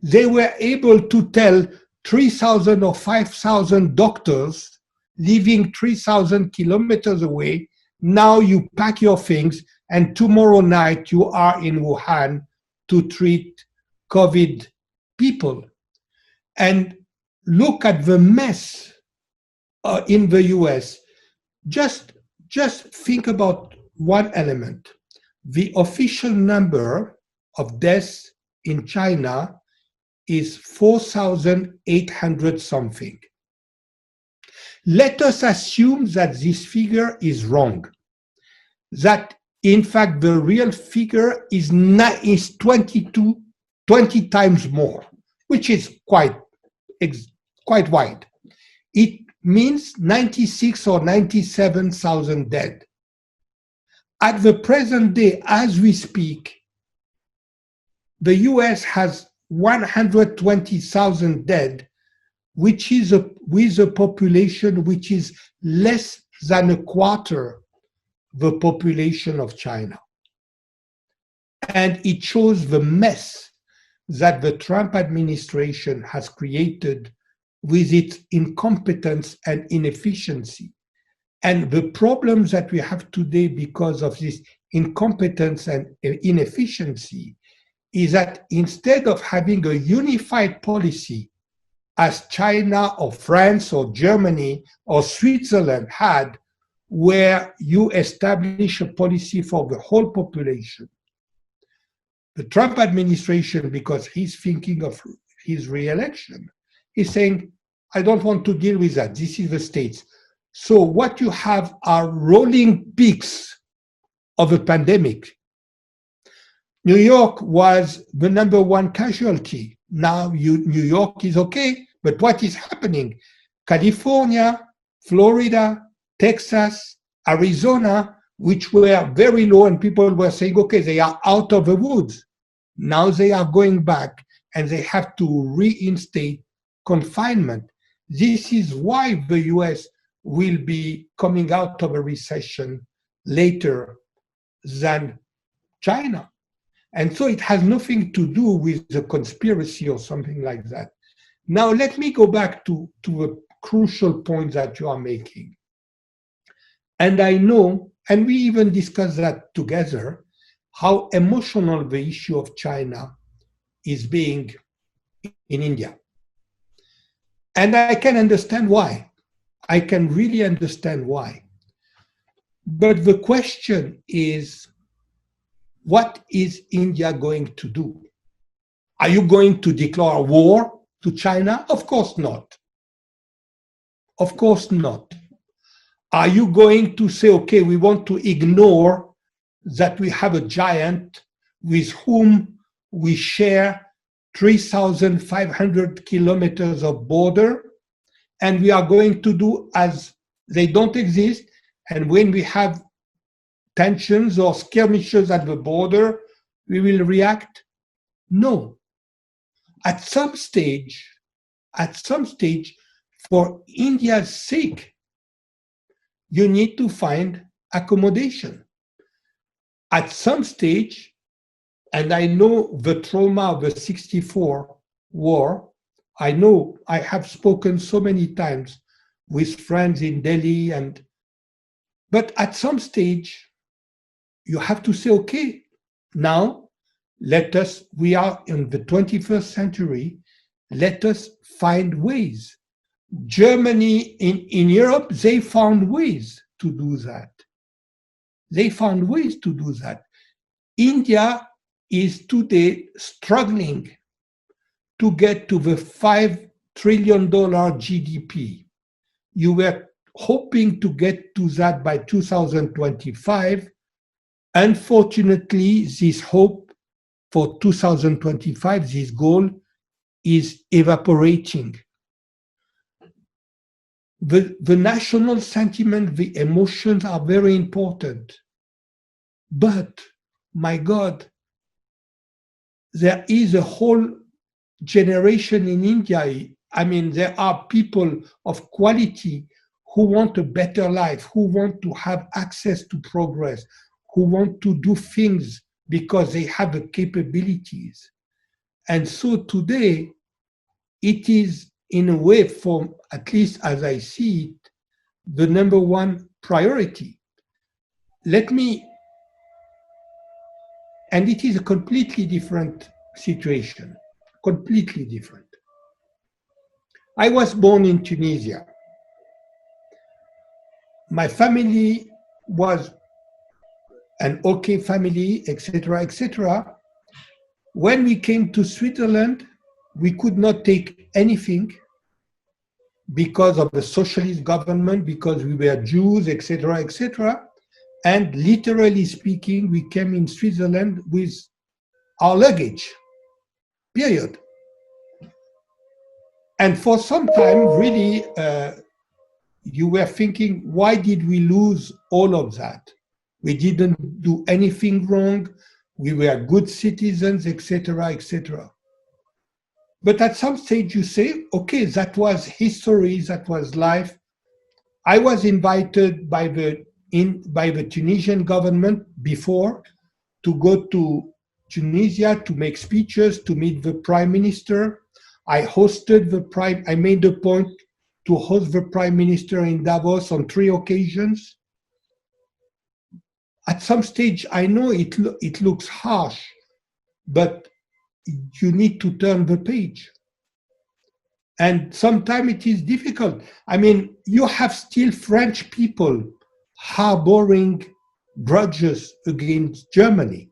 They were able to tell 3,000 or 5,000 doctors living 3,000 kilometers away. Now you pack your things and tomorrow night you are in Wuhan to treat COVID people. And look at the mess in the US. Just think about one element. The official number of deaths in China is 4,800 something. Let us assume that this figure is wrong, that in fact the real figure is 20 times more, which is quite wide. It means 96 or 97,000 dead. At the present day, as we speak, the US has 120,000 dead, which is with a population which is less than a quarter the population of China. And it shows the mess that the Trump administration has created with its incompetence and inefficiency. And the problems that we have today because of this incompetence and inefficiency is that instead of having a unified policy as China or France or Germany or Switzerland had, where you establish a policy for the whole population, the Trump administration, because he's thinking of his re-election, is saying, I don't want to deal with that. This is the States. So what you have are rolling peaks of a pandemic. New York was the #1 casualty. Now New York is okay, but what is happening? California, Florida, Texas, Arizona, which were very low and people were saying, okay, they are out of the woods. Now they are going back and they have to reinstate confinement. This is why the US will be coming out of a recession later than China. And so it has nothing to do with the conspiracy or something like that. Now, let me go back to a crucial point that you are making. And I know, and we even discussed that together, how emotional the issue of China is being in India. And I can understand why. I can really understand why. But the question is, what is India going to do? Are you going to declare war to China? Of course not. Of course not. Are you going to say, okay, we want to ignore that we have a giant with whom we share 3,500 kilometers of border, and we are going to do as they don't exist, and when we have tensions or skirmishes at the border, we will react? No. At some stage, for India's sake, you need to find accommodation. At some stage, and I know the trauma of the 64 war, I know I have spoken so many times with friends in Delhi, but at some stage, you have to say, okay, now we are in the 21st century, let us find ways. Germany in Europe, they found ways to do that. They found ways to do that. India is today struggling to get to the $5 trillion GDP. You were hoping to get to that by 2025. Unfortunately, this hope for 2025, this goal, is evaporating. The national sentiment, the emotions are very important. But, my God, there is a whole generation in India. I mean, there are people of quality who want a better life, who want to have access to progress, who want to do things because they have the capabilities. And so today, it is in a way, at least as I see it, the number one priority. And it is a completely different situation, completely different. I was born in Tunisia. My family was an okay family, etc., etc. When we came to Switzerland, we could not take anything because of the socialist government, because we were Jews, etc., etc. And literally speaking, we came in Switzerland with our luggage, period. And for some time, really, you were thinking, why did we lose all of that? We didn't do anything wrong. We were good citizens, etc., etc. But at some stage you say, okay, that was history, that was life. I was invited by the Tunisian government before to go to Tunisia to make speeches, to meet the prime minister. I made a point to host the prime minister in Davos on 3 occasions. At some stage, I know it looks harsh, but you need to turn the page. And sometimes it is difficult. I mean, you have still French people harboring grudges against Germany.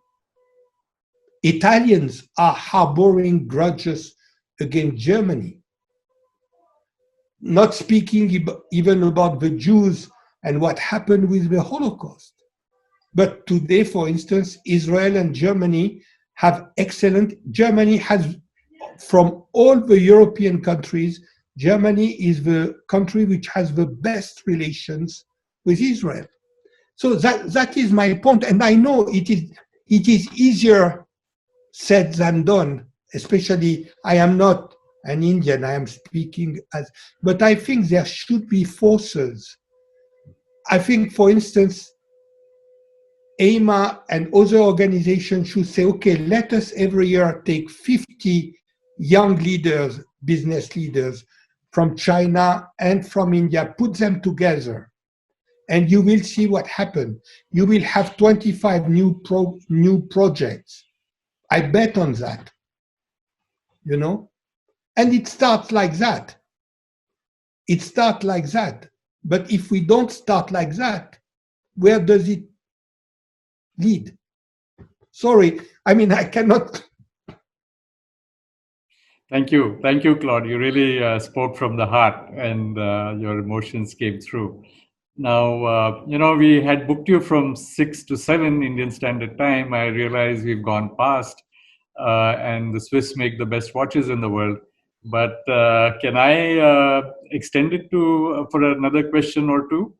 Italians are harboring grudges against Germany. Not speaking even about the Jews and what happened with the Holocaust. But today, for instance, Israel and Germany have Germany has, from all the European countries, Germany is the country which has the best relations with Israel. So that is my point. And I know it is easier said than done, especially I am not an Indian, I am speaking but I think there should be forces. I think, for instance, AIMA and other organizations should say, okay, let us every year take 50 young leaders, business leaders from China and from India, put them together, and you will see what happens. You will have 25 new projects. I bet on that, you know? And it starts like that. It starts like that. But if we don't start like that, where does it lead? Sorry, I mean, I cannot. Thank you, Claude. You really spoke from the heart, and your emotions came through. Now, we had booked you from 6 to 7 Indian Standard Time. I realize we've gone past, and the Swiss make the best watches in the world. But can I extend it for another question or two?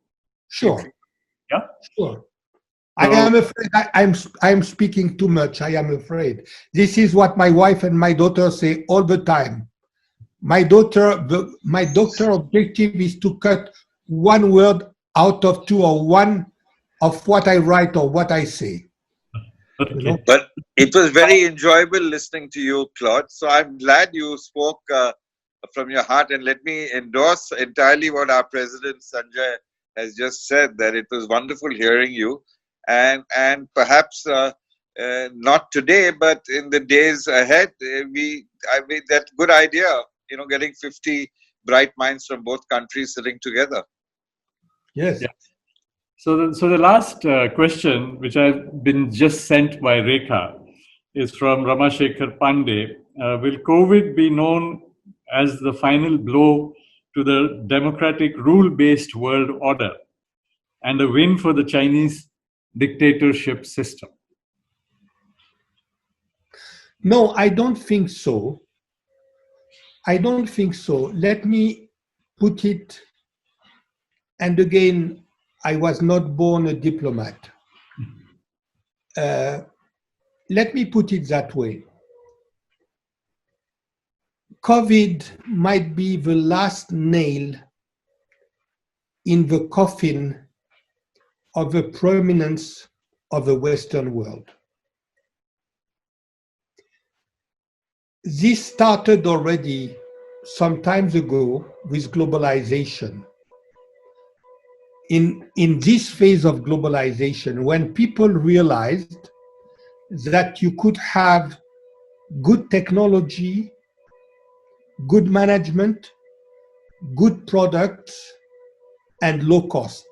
Sure. Yeah. Sure. I am afraid I'm speaking too much. I am afraid. This is what my wife and my daughter say all the time. My doctor objective is to cut one word out of 2 or 1 of what I write or what I say. Okay. You know? But it was very enjoyable listening to you, Claude. So I'm glad you spoke from your heart. And let me endorse entirely what our president, Sanjay, has just said, that it was wonderful hearing you. And perhaps not today, but in the days ahead, that good idea, getting 50 bright minds from both countries sitting together. Yes. Yeah. So the last question, which I've been just sent by Rekha, is from Ramashekar Pandey. Will COVID be known as the final blow to the democratic rule-based world order and a win for the Chinese dictatorship system? No, I don't think so. I don't think so. Let me put it, and again, I was not born a diplomat. Let me put it that way. COVID might be the last nail in the coffin of the prominence of the Western world. This started already some time ago with globalization. in this phase of globalization, when people realized that you could have good technology, good management, good products, and low cost.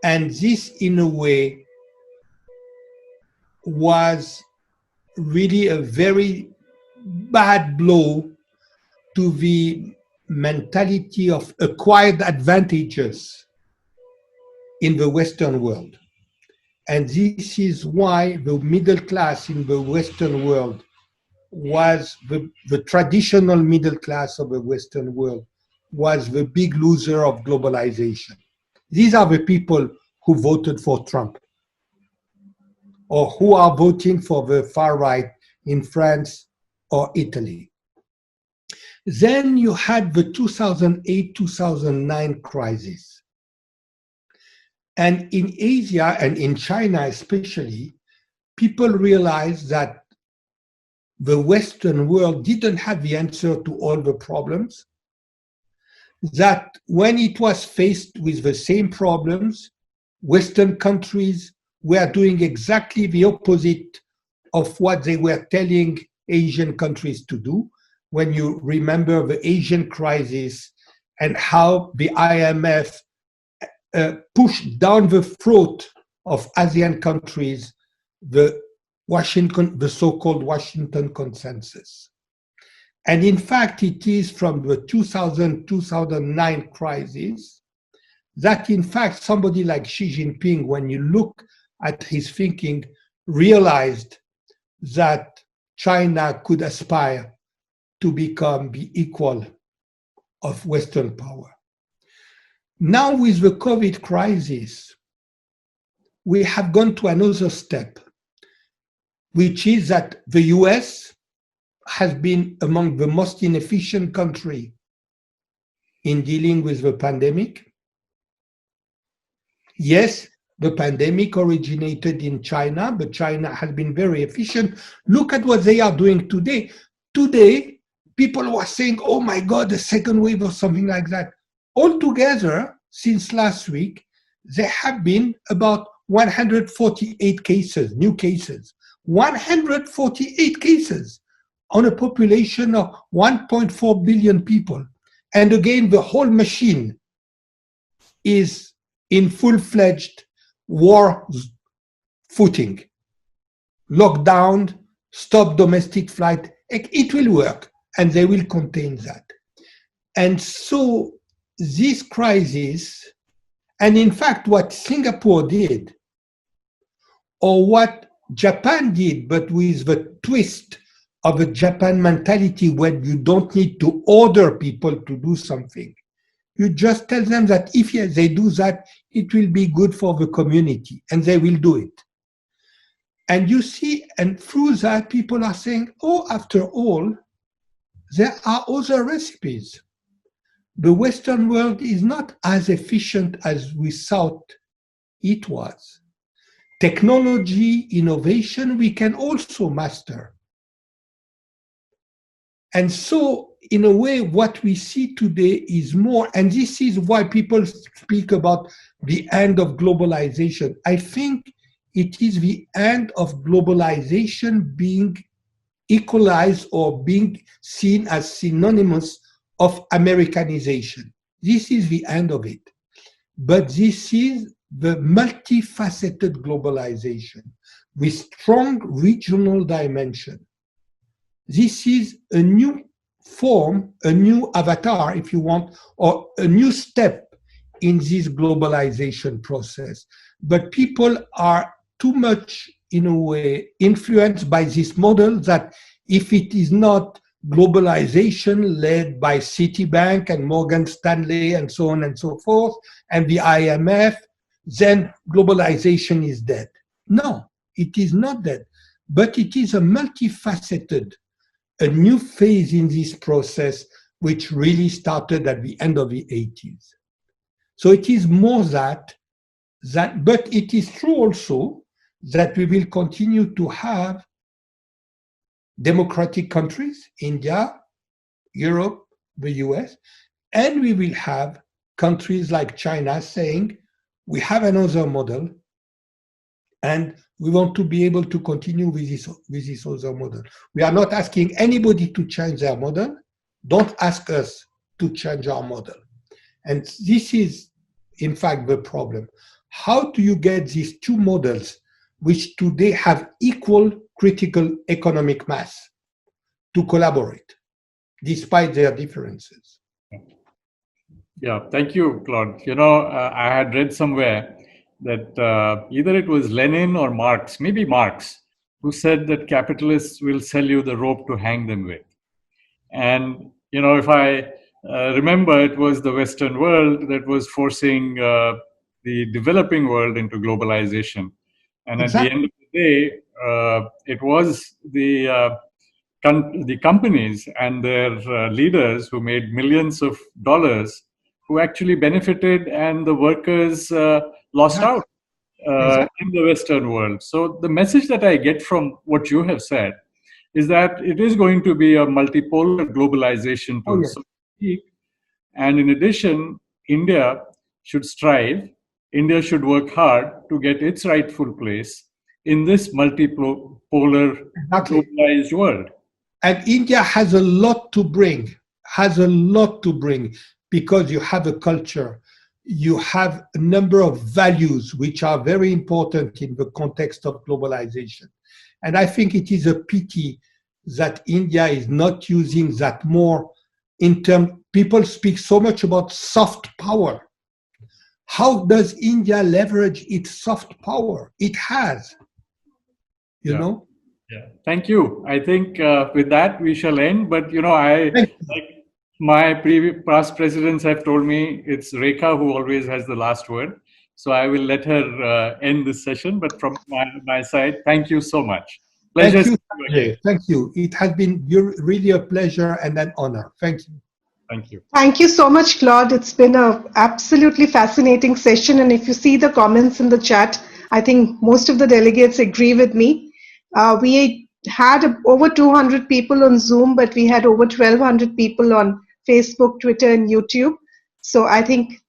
And this, in a way, was really a very bad blow to the mentality of acquired advantages in the Western world. And this is why the middle class in the Western world was the traditional middle class of the Western world was the big loser of globalization. These are the people who voted for Trump or who are voting for the far right in France or Italy. Then you had the 2008-2009 crisis. And in Asia and in China especially, people realized that the Western world didn't have the answer to all the problems, that when it was faced with the same problems, Western countries were doing exactly the opposite of what they were telling Asian countries to do. When you remember the Asian crisis and how the IMF pushed down the throat of ASEAN countries the so-called Washington Consensus. And in fact, it is from the 2000-2009 crisis that in fact somebody like Xi Jinping, when you look at his thinking, realized that China could aspire to become the equal of Western power. Now with the COVID crisis, we have gone to another step, which is that the US has been among the most inefficient countries in dealing with the pandemic. Yes, the pandemic originated in China, but China has been very efficient. Look at what they are doing today. Today, people were saying, oh my God, the second wave or something like that. Altogether, since last week, there have been about 148 cases, new cases. 148 cases on a population of 1.4 billion people. And again, the whole machine is in full-fledged war footing. Lockdown, stop domestic flight, it will work, and they will contain that. And so this crisis, and in fact what Singapore did, or what Japan did, but with the twist of a Japan mentality where you don't need to order people to do something. You just tell them that if they do that, it will be good for the community, and they will do it. And you see, and through that, people are saying, oh, after all, there are other recipes. The Western world is not as efficient as we thought it was. Technology, innovation, we can also master. And so, in a way, what we see today is more, and this is why people speak about the end of globalization. I think it is the end of globalization being equalized or being seen as synonymous of Americanization. This is the end of it. But this is the multifaceted globalization with strong regional dimension. This is a new form, a new avatar, if you want, or a new step in this globalization process. But people are too much, in a way, influenced by this model that if it is not globalization led by Citibank and Morgan Stanley and so on and so forth, and the IMF, then globalization is dead. No, it is not dead, but it is a multifaceted, a new phase in this process, which really started at the end of the 80s. So it is more that, but it is true also that we will continue to have democratic countries, India, Europe, the US, and we will have countries like China saying, we have another model and we want to be able to continue with this other model. We are not asking anybody to change their model. Don't ask us to change our model. And this is, in fact, the problem. How do you get these two models, which today have equal critical economic mass, to collaborate, despite their differences? Yeah, thank you, Claude. You know, I had read somewhere that either it was Lenin or Marx, maybe Marx, who said that capitalists will sell you the rope to hang them with. And, you know, if I remember, it was the Western world that was forcing the developing world into globalization. And at the end of the day, it was the companies and their leaders who made millions of dollars who actually benefited, and the workers lost out in the Western world. So the message that I get from what you have said is that it is going to be a multipolar globalization to speak. And in addition, India should strive, India should work hard to get its rightful place in this multipolar globalized world. And India has a lot to bring, because you have a culture, you have a number of values which are very important in the context of globalization. And I think it is a pity that India is not using that more in terms, people speak so much about soft power. How does India leverage its soft power? It has, you know? Yeah, thank you. I think with that we shall end. But you know, like my past presidents have told me, it's Rekha who always has the last word. So I will let her end this session. But from my side, thank you so much. Pleasure. Thank you, Sanjay. Thank you. It has been really a pleasure and an honor. Thank you. Thank you. Thank you so much, Claude. It's been an absolutely fascinating session. And if you see the comments in the chat, I think most of the delegates agree with me. We had over 200 people on Zoom, but we had over 1,200 people on Facebook, Twitter, and YouTube. So I think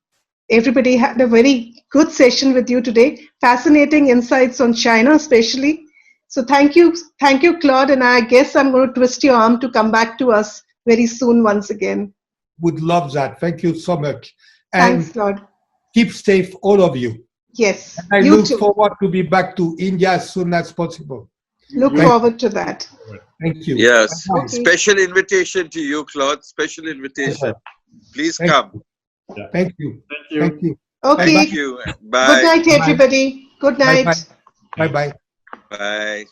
everybody had a very good session with you today. Fascinating insights on China, especially. So thank you, Claude. And I guess I'm going to twist your arm to come back to us very soon once again. Would love that. Thank you so much. And thanks, Claude. Keep safe, all of you. Yes. And I look forward to be back to India as soon as possible. Look forward to that. Thank you. Yes. Okay. Special invitation to you, Claude. Special invitation. Please come. Yeah. Thank you. Thank you. Thank you. Okay. Thank you. Bye. Good night, everybody. Good night. Bye-bye. Bye-bye. Bye.